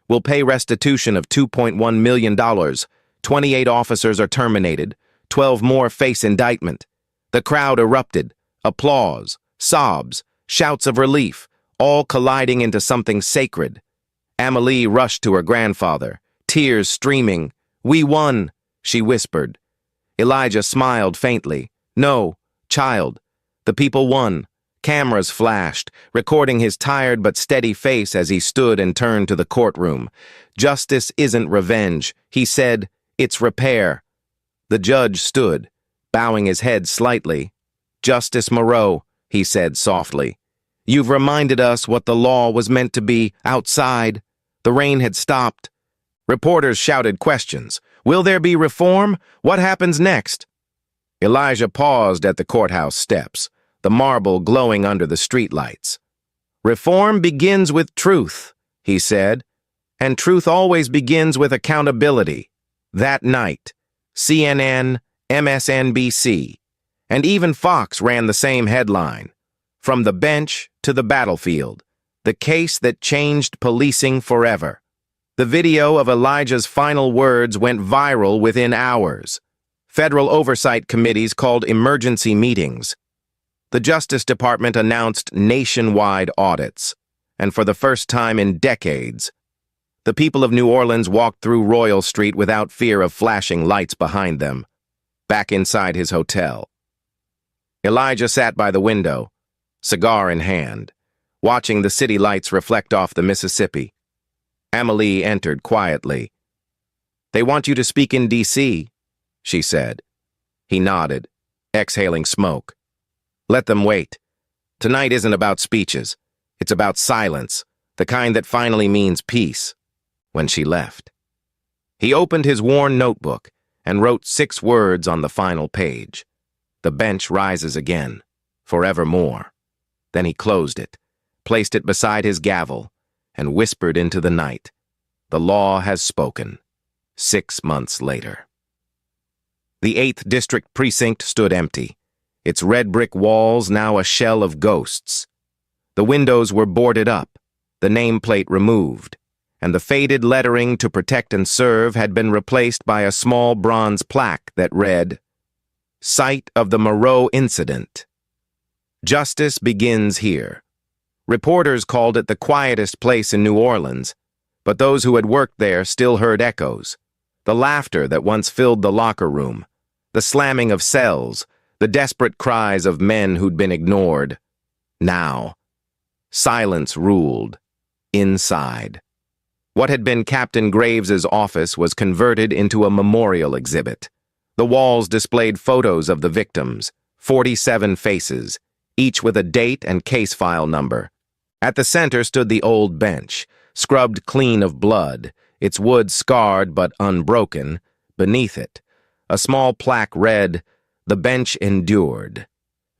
will pay restitution of $2.1 million. 28 officers are terminated. 12 more face indictment. The crowd erupted. Applause, sobs, shouts of relief, all colliding into something sacred. Amelie rushed to her grandfather, tears streaming. We won, she whispered. Elijah smiled faintly. No, child. The people won. Cameras flashed, recording his tired but steady face as he stood and turned to the courtroom. Justice isn't revenge, he said. It's repair. The judge stood, bowing his head slightly. Justice Moreau, he said softly. You've reminded us what the law was meant to be outside. The rain had stopped. Reporters shouted questions. Will there be reform? What happens next? Elijah paused at the courthouse steps, the marble glowing under the streetlights. Reform begins with truth, he said, and truth always begins with accountability. That night, CNN, MSNBC, and even Fox ran the same headline. From the bench to the battlefield, the case that changed policing forever. The video of Elijah's final words went viral within hours. Federal oversight committees called emergency meetings. The Justice Department announced nationwide audits, and for the first time in decades, the people of New Orleans walked through Royal Street without fear of flashing lights behind them, back inside his hotel. Elijah sat by the window, cigar in hand, watching the city lights reflect off the Mississippi. Amelie entered quietly. They want you to speak in D.C., she said. He nodded, exhaling smoke. Let them wait. Tonight isn't about speeches. It's about silence, the kind that finally means peace. When she left, he opened his worn notebook and wrote 6 words on the final page. The bench rises again, forevermore. Then he closed it, placed it beside his gavel, and whispered into the night. The law has spoken. 6 months later. The 8th District Precinct stood empty, its red brick walls now a shell of ghosts. The windows were boarded up, the nameplate removed, and the faded lettering to protect and serve had been replaced by a small bronze plaque that read, Site of the Moreau Incident. Justice begins here. Reporters called it the quietest place in New Orleans, but those who had worked there still heard echoes. The laughter that once filled the locker room, the slamming of cells, the desperate cries of men who'd been ignored. Now, silence ruled, inside. What had been Captain Graves's office was converted into a memorial exhibit. The walls displayed photos of the victims, 47 faces, each with a date and case file number. At the center stood the old bench, scrubbed clean of blood, its wood scarred but unbroken. Beneath it, a small plaque read, "The bench endured."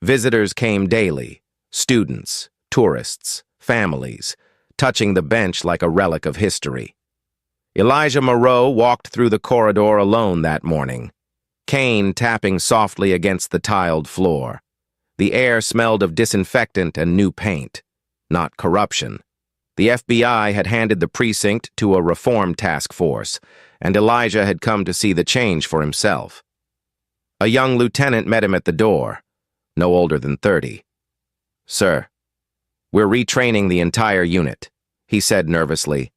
Visitors came daily, students, tourists, families, touching the bench like a relic of history. Elijah Moreau walked through the corridor alone that morning, cane tapping softly against the tiled floor. The air smelled of disinfectant and new paint, not corruption. The FBI had handed the precinct to a reform task force, and Elijah had come to see the change for himself. A young lieutenant met him at the door, no older than 30. "Sir, we're retraining the entire unit," he said nervously.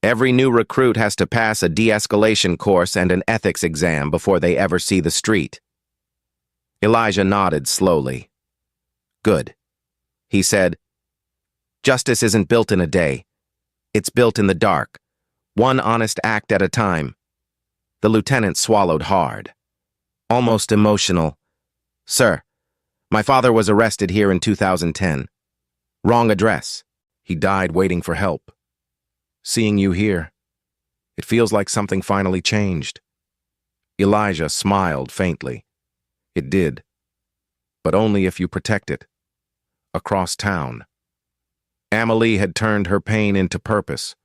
"Every new recruit has to pass a de-escalation course and an ethics exam before they ever see the street." Elijah nodded slowly. "Good," he said. "Justice isn't built in a day. It's built in the dark, one honest act at a time." The lieutenant swallowed hard, almost emotional. "Sir, my father was arrested here in 2010. Wrong address. He died waiting for help. Seeing you here, it feels like something finally changed." Elijah smiled faintly. "It did, but only if you protect it." Across town, Amelie had turned her pain into purpose.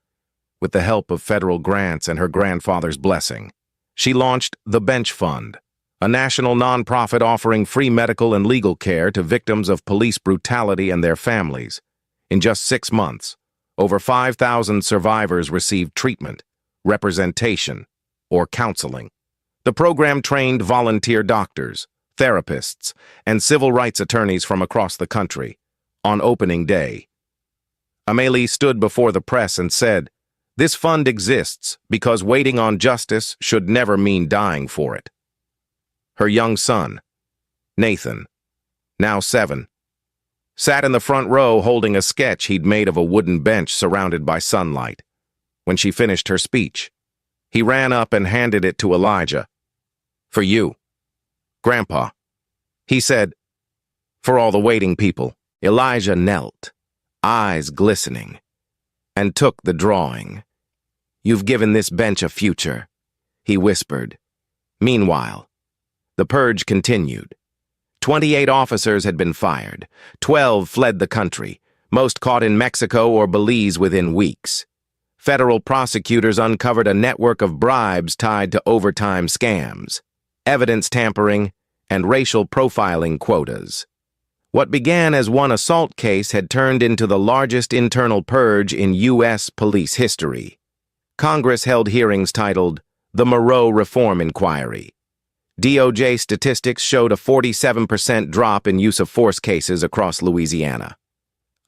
With the help of federal grants and her grandfather's blessing, she launched the Bench Fund, a national nonprofit offering free medical and legal care to victims of police brutality and their families. In just 6 months, over 5,000 survivors received treatment, representation, or counseling. The program trained volunteer doctors, therapists, and civil rights attorneys from across the country. On opening day, Amelie stood before the press and said, "This fund exists because waiting on justice should never mean dying for it." Her young son, Nathan, now 7, sat in the front row holding a sketch he'd made of a wooden bench surrounded by sunlight. When she finished her speech, he ran up and handed it to Elijah. "For you, Grandpa," he said. "For all the waiting people." Elijah knelt, eyes glistening, and took the drawing. "You've given this bench a future," he whispered. Meanwhile, the purge continued. 28 officers had been fired. 12 fled the country, most caught in Mexico or Belize within weeks. Federal prosecutors uncovered a network of bribes tied to overtime scams, evidence tampering, and racial profiling quotas. What began as one assault case had turned into the largest internal purge in U.S. police history. Congress held hearings titled the Moreau Reform Inquiry. DOJ statistics showed a 47% drop in use of force cases across Louisiana.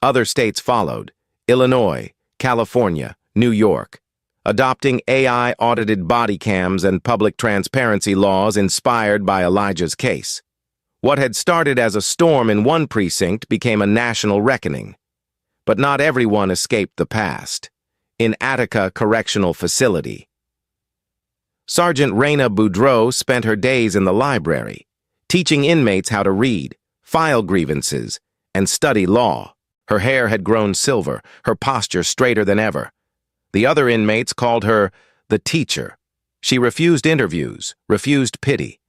Other states followed: Illinois, California, New York, adopting AI-audited body cams and public transparency laws inspired by Elijah's case. What had started as a storm in one precinct became a national reckoning. But not everyone escaped the past. In Attica Correctional Facility, Sergeant Raina Boudreau spent her days in the library, teaching inmates how to read, file grievances, and study law. Her hair had grown silver, her posture straighter than ever. The other inmates called her the teacher. She refused interviews, refused pity.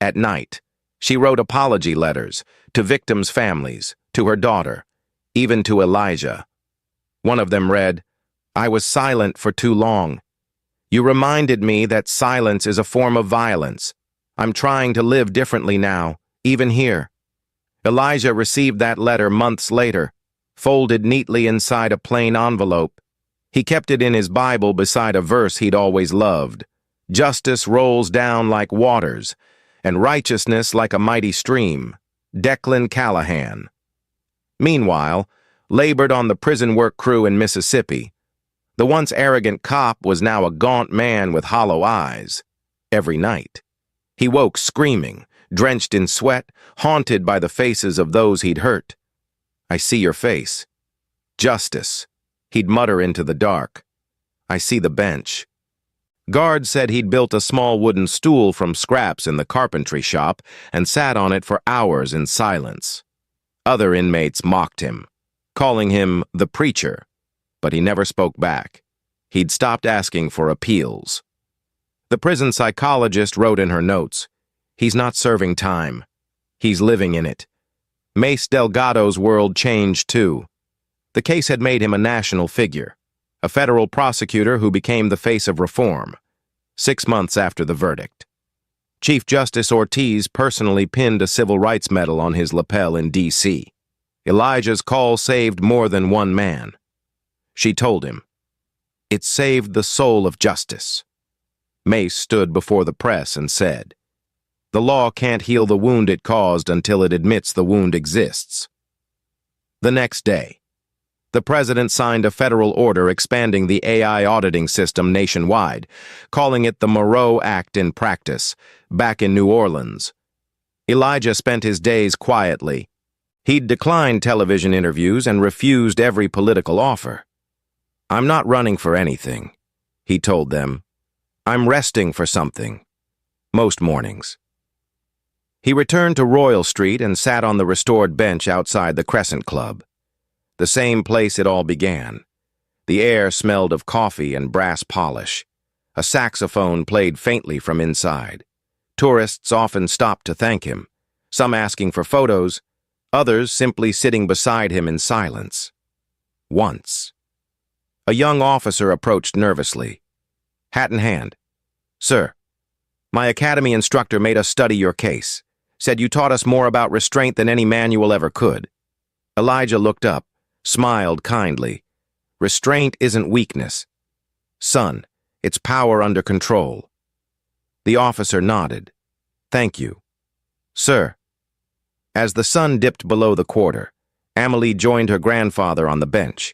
At night, she wrote apology letters to victims' families, to her daughter, even to Elijah. One of them read, "I was silent for too long. You reminded me that silence is a form of violence. I'm trying to live differently now, even here." Elijah received that letter months later, folded neatly inside a plain envelope. He kept it in his Bible beside a verse he'd always loved. "Justice rolls down like waters, and righteousness like a mighty stream." Declan Callahan. Meanwhile, labored on the prison work crew in Mississippi. The once arrogant cop was now a gaunt man with hollow eyes. Every night, he woke screaming, drenched in sweat, haunted by the faces of those he'd hurt. "I see your face. Justice," he'd mutter into the dark. "I see the bench." Guards said he'd built a small wooden stool from scraps in the carpentry shop and sat on it for hours in silence. Other inmates mocked him, calling him the preacher, but he never spoke back. He'd stopped asking for appeals. The prison psychologist wrote in her notes, "He's not serving time. He's living in it." Mace Delgado's world changed too. The case had made him a national figure, a federal prosecutor who became the face of reform, 6 months after the verdict. Chief Justice Ortiz personally pinned a civil rights medal on his lapel in D.C. Elijah's call saved more than one man. She told him, "It saved the soul of justice." Mace stood before the press and said, "The law can't heal the wound it caused until it admits the wound exists." The next day, the president signed a federal order expanding the AI auditing system nationwide, calling it the Moreau Act in practice, back in New Orleans. Elijah spent his days quietly. He'd declined television interviews and refused every political offer. "I'm not running for anything," he told them. "I'm resting for something." Most mornings. He returned to Royal Street and sat on the restored bench outside the Crescent Club. The same place it all began. The air smelled of coffee and brass polish. A saxophone played faintly from inside. Tourists often stopped to thank him, some asking for photos, others simply sitting beside him in silence. Once, a young officer approached nervously, hat in hand. "Sir, my academy instructor made us study your case, said you taught us more about restraint than any manual ever could." Elijah looked up, smiled kindly. "Restraint isn't weakness. Son, it's power under control." The officer nodded. "Thank you." "Sir." As the sun dipped below the quarter, Amelie joined her grandfather on the bench,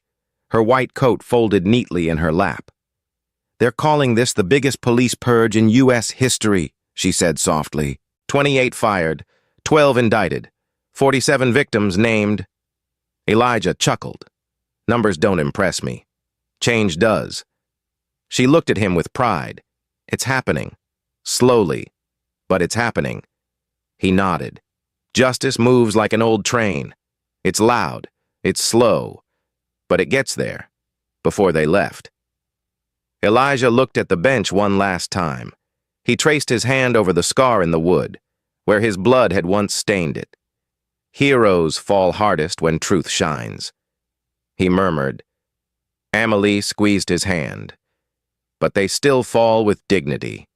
her white coat folded neatly in her lap. "They're calling this the biggest police purge in U.S. history," she said softly. 28 fired, 12 indicted, 47 victims named." Elijah chuckled. "Numbers don't impress me. Change does." She looked at him with pride. "It's happening. Slowly. But it's happening." He nodded. "Justice moves like an old train. It's loud. It's slow. But it gets there." Before they left, Elijah looked at the bench one last time. He traced his hand over the scar in the wood, where his blood had once stained it. "Heroes fall hardest when truth shines." He murmured. Amelie squeezed his hand. "But they still fall with dignity."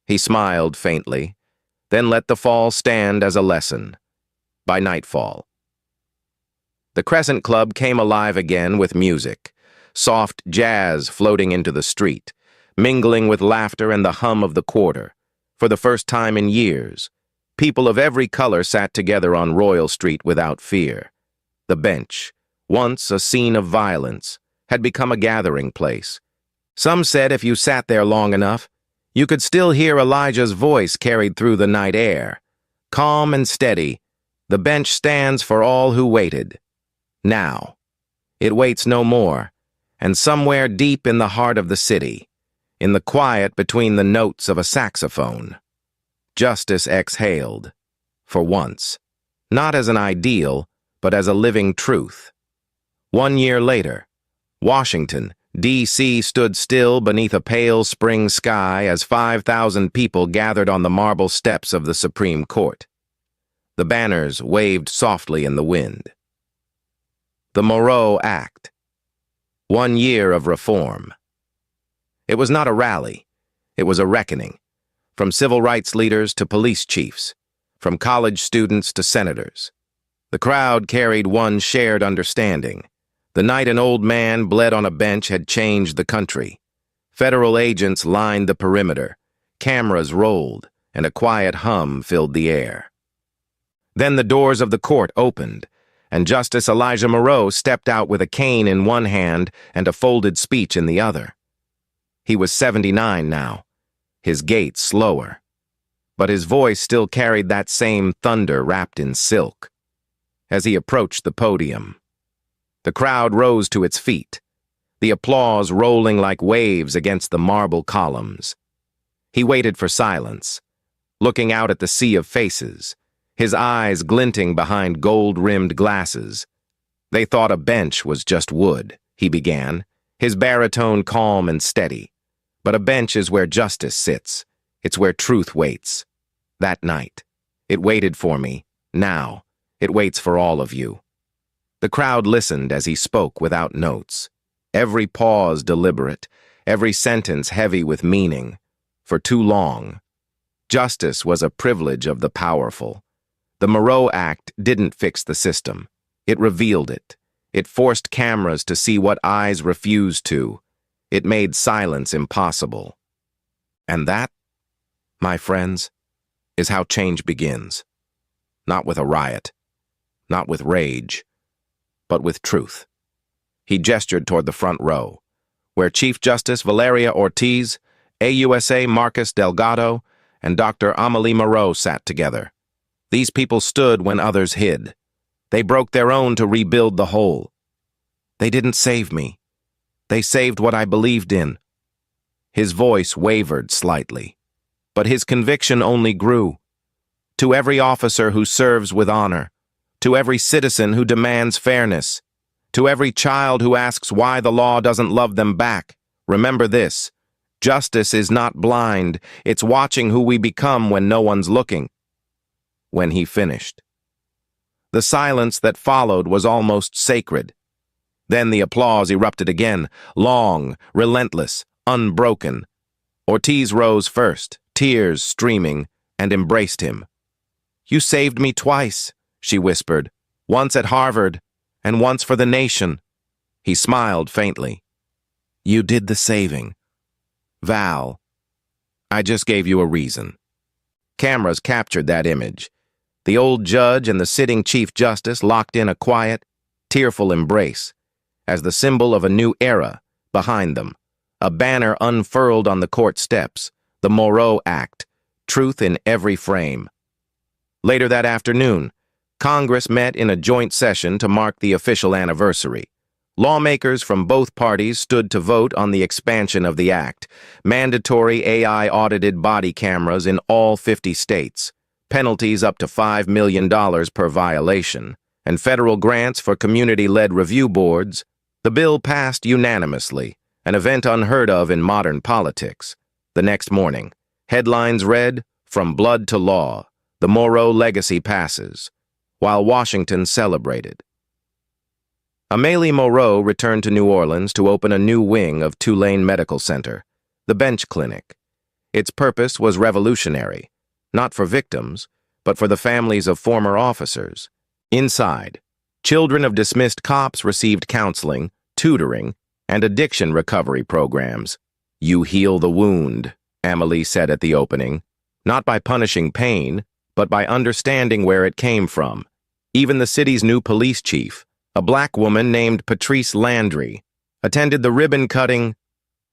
He smiled faintly, then let the fall stand as a lesson. By nightfall, the Crescent Club came alive again with music, soft jazz floating into the street, mingling with laughter and the hum of the quarter. For the first time in years, people of every color sat together on Royal Street without fear. The bench, once a scene of violence, had become a gathering place. Some said if you sat there long enough, you could still hear Elijah's voice carried through the night air. Calm and steady, the bench stands for all who waited. Now, it waits no more, and somewhere deep in the heart of the city, in the quiet between the notes of a saxophone, justice exhaled, for once, not as an ideal, but as a living truth. 1 year later, Washington, D.C. stood still beneath a pale spring sky as 5,000 people gathered on the marble steps of the Supreme Court. The banners waved softly in the wind. The Moreau Act. 1 year of reform. It was not a rally. It was a reckoning. From civil rights leaders to police chiefs, from college students to senators. The crowd carried one shared understanding. The night an old man bled on a bench had changed the country. Federal agents lined the perimeter, cameras rolled, and a quiet hum filled the air. Then the doors of the court opened, and Justice Elijah Moreau stepped out with a cane in one hand and a folded speech in the other. He was 79 now, his gait slower, but his voice still carried that same thunder wrapped in silk. As he approached the podium, the crowd rose to its feet, the applause rolling like waves against the marble columns. He waited for silence, looking out at the sea of faces, his eyes glinting behind gold-rimmed glasses. "They thought a bench was just wood," he began, his baritone calm and steady. "But a bench is where justice sits. It's where truth waits. That night. It waited for me. Now. It waits for all of you." The crowd listened as he spoke without notes. Every pause deliberate, every sentence heavy with meaning. For too long. Justice was a privilege of the powerful. The Moreau Act didn't fix the system. It revealed it. It forced cameras to see what eyes refused to. It made silence impossible. And that, my friends, is how change begins. Not with a riot, not with rage, but with truth. He gestured toward the front row, where Chief Justice Valeria Ortiz, AUSA Marcus Delgado, and Dr. Amelie Moreau sat together. These people stood when others hid. They broke their own to rebuild the whole. They didn't save me. They saved what I believed in. His voice wavered slightly, but his conviction only grew. To every officer who serves with honor, to every citizen who demands fairness, to every child who asks why the law doesn't love them back, remember this: justice is not blind, it's watching who we become when no one's looking. When he finished. The silence that followed was almost sacred. Then the applause erupted again, long, relentless, unbroken. Ortiz rose first, tears streaming, and embraced him. "You saved me twice," she whispered, "once at Harvard, and once for the nation." He smiled faintly. "You did the saving. Val, I just gave you a reason." Cameras captured that image. The old judge and the sitting Chief Justice locked in a quiet, tearful embrace, as the symbol of a new era behind them, a banner unfurled on the court steps, the Moreau Act, truth in every frame. Later that afternoon, Congress met in a joint session to mark the official anniversary. Lawmakers from both parties stood to vote on the expansion of the act, mandatory AI-audited body cameras in all 50 states, penalties up to $5 million per violation, and federal grants for community-led review boards. The bill passed unanimously, an event unheard of in modern politics. The next morning, headlines read, "From blood to law, the Moreau legacy passes," while Washington celebrated. Amélie Moreau returned to New Orleans to open a new wing of Tulane Medical Center, the Bench Clinic. Its purpose was revolutionary, not for victims, but for the families of former officers. Inside, children of dismissed cops received counseling, tutoring, and addiction recovery programs. "You heal the wound," Amélie said at the opening, "not by punishing pain, but by understanding where it came from." Even the city's new police chief, a black woman named Patrice Landry, attended the ribbon-cutting.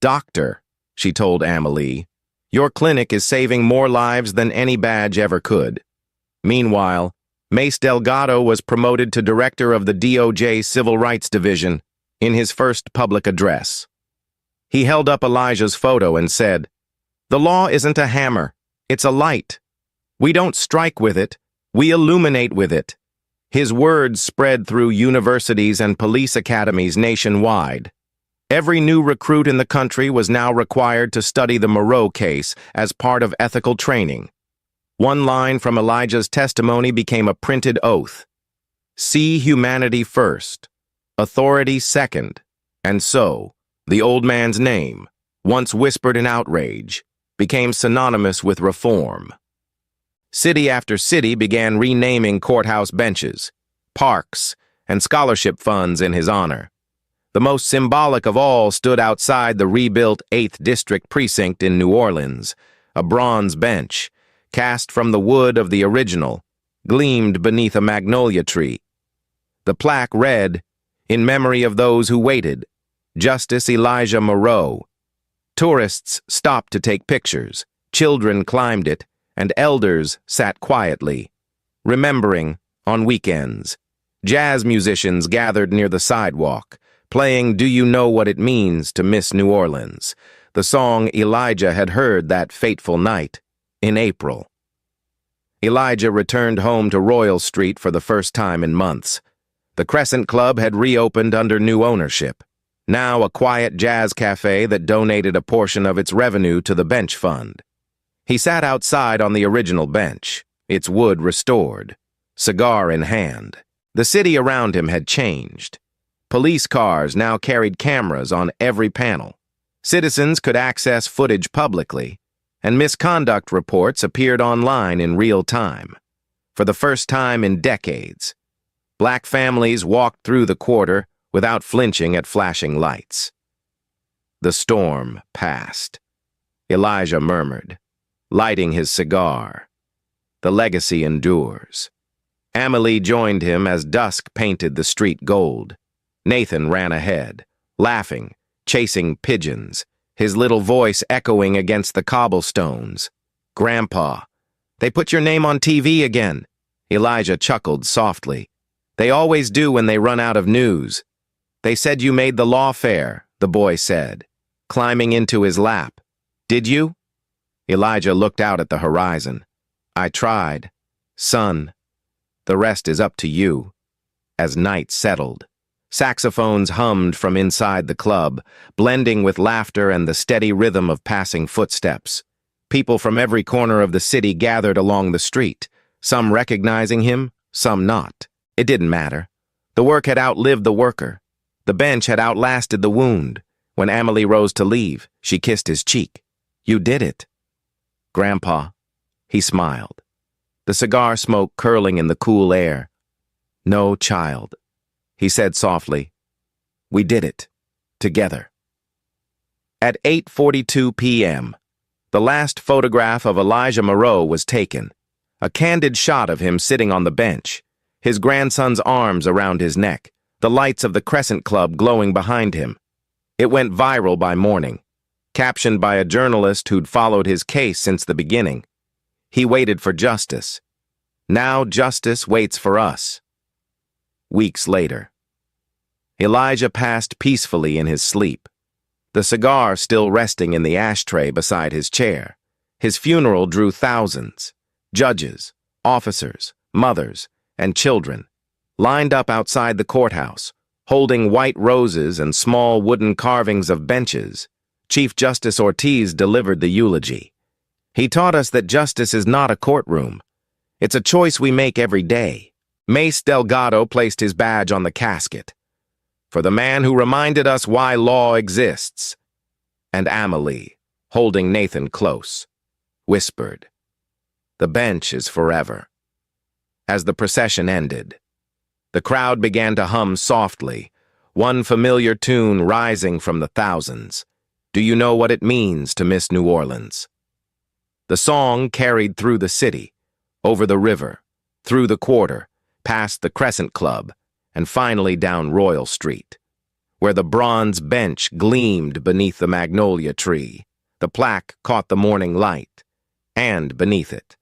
"Doctor," she told Amélie, "your clinic is saving more lives than any badge ever could." Meanwhile, Mace Delgado was promoted to director of the DOJ Civil Rights Division in his first public address. He held up Elijah's photo and said, "The law isn't a hammer, it's a light. We don't strike with it, we illuminate with it." His words spread through universities and police academies nationwide. Every new recruit in the country was now required to study the Moreau case as part of ethical training. One line from Elijah's testimony became a printed oath. "See humanity first, authority second," and so, the old man's name, once whispered in outrage, became synonymous with reform. City after city began renaming courthouse benches, parks, and scholarship funds in his honor. The most symbolic of all stood outside the rebuilt 8th District Precinct in New Orleans, a bronze bench, cast from the wood of the original, gleamed beneath a magnolia tree. The plaque read, "In memory of those who waited, Justice Elijah Moreau." Tourists stopped to take pictures, children climbed it, and elders sat quietly, remembering on weekends. Jazz musicians gathered near the sidewalk, playing "Do You Know What It Means to Miss New Orleans," the song Elijah had heard that fateful night in April. Elijah returned home to Royal Street for the first time in months. The Crescent Club had reopened under new ownership, now a quiet jazz cafe that donated a portion of its revenue to the bench fund. He sat outside on the original bench, its wood restored, cigar in hand. The city around him had changed. Police cars now carried cameras on every panel. Citizens could access footage publicly, and misconduct reports appeared online in real time. For the first time in decades, black families walked through the quarter without flinching at flashing lights. The storm passed. Elijah murmured, lighting his cigar. The legacy endures. Amelie joined him as dusk painted the street gold. Nathan ran ahead, laughing, chasing pigeons, his little voice echoing against the cobblestones. "Grandpa, they put your name on TV again." Elijah chuckled softly. "They always do when they run out of news." "They said you made the lawfare," the boy said, climbing into his lap. "Did you?" Elijah looked out at the horizon. "I tried. Son, the rest is up to you." As night settled, saxophones hummed from inside the club, blending with laughter and the steady rhythm of passing footsteps. People from every corner of the city gathered along the street, some recognizing him, some not. It didn't matter. The work had outlived the worker. The bench had outlasted the wound. When Amelie rose to leave, she kissed his cheek. "You did it." "Grandpa." He smiled, the cigar smoke curling in the cool air. "No, child," he said softly. "We did it. Together." At 8:42 p.m., the last photograph of Elijah Moreau was taken. A candid shot of him sitting on the bench, his grandson's arms around his neck, the lights of the Crescent Club glowing behind him. It went viral by morning, captioned by a journalist who'd followed his case since the beginning. He waited for justice. Now justice waits for us. Weeks later, Elijah passed peacefully in his sleep, the cigar still resting in the ashtray beside his chair. His funeral drew thousands, judges, officers, mothers, and children, lined up outside the courthouse, holding white roses and small wooden carvings of benches. Chief Justice Ortiz delivered the eulogy. He taught us that justice is not a courtroom. It's a choice we make every day. Mace Delgado placed his badge on the casket. "For the man who reminded us why law exists." And Amelie, holding Nathan close, whispered, "The bench is forever." As the procession ended, the crowd began to hum softly, one familiar tune rising from the thousands. "Do you know what it means to miss New Orleans?" The song carried through the city, over the river, through the quarter, past the Crescent Club, and finally down Royal Street, where the bronze bench gleamed beneath the magnolia tree. The plaque caught the morning light, and beneath it,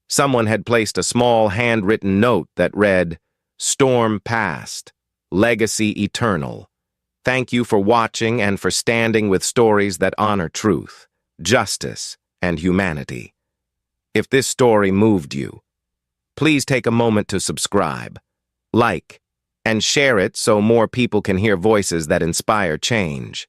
someone had placed a small handwritten note that read, "Storm past, legacy eternal. Thank you for watching and for standing with stories that honor truth, justice, and humanity." If this story moved you, please take a moment to subscribe, like, and share it so more people can hear voices that inspire change.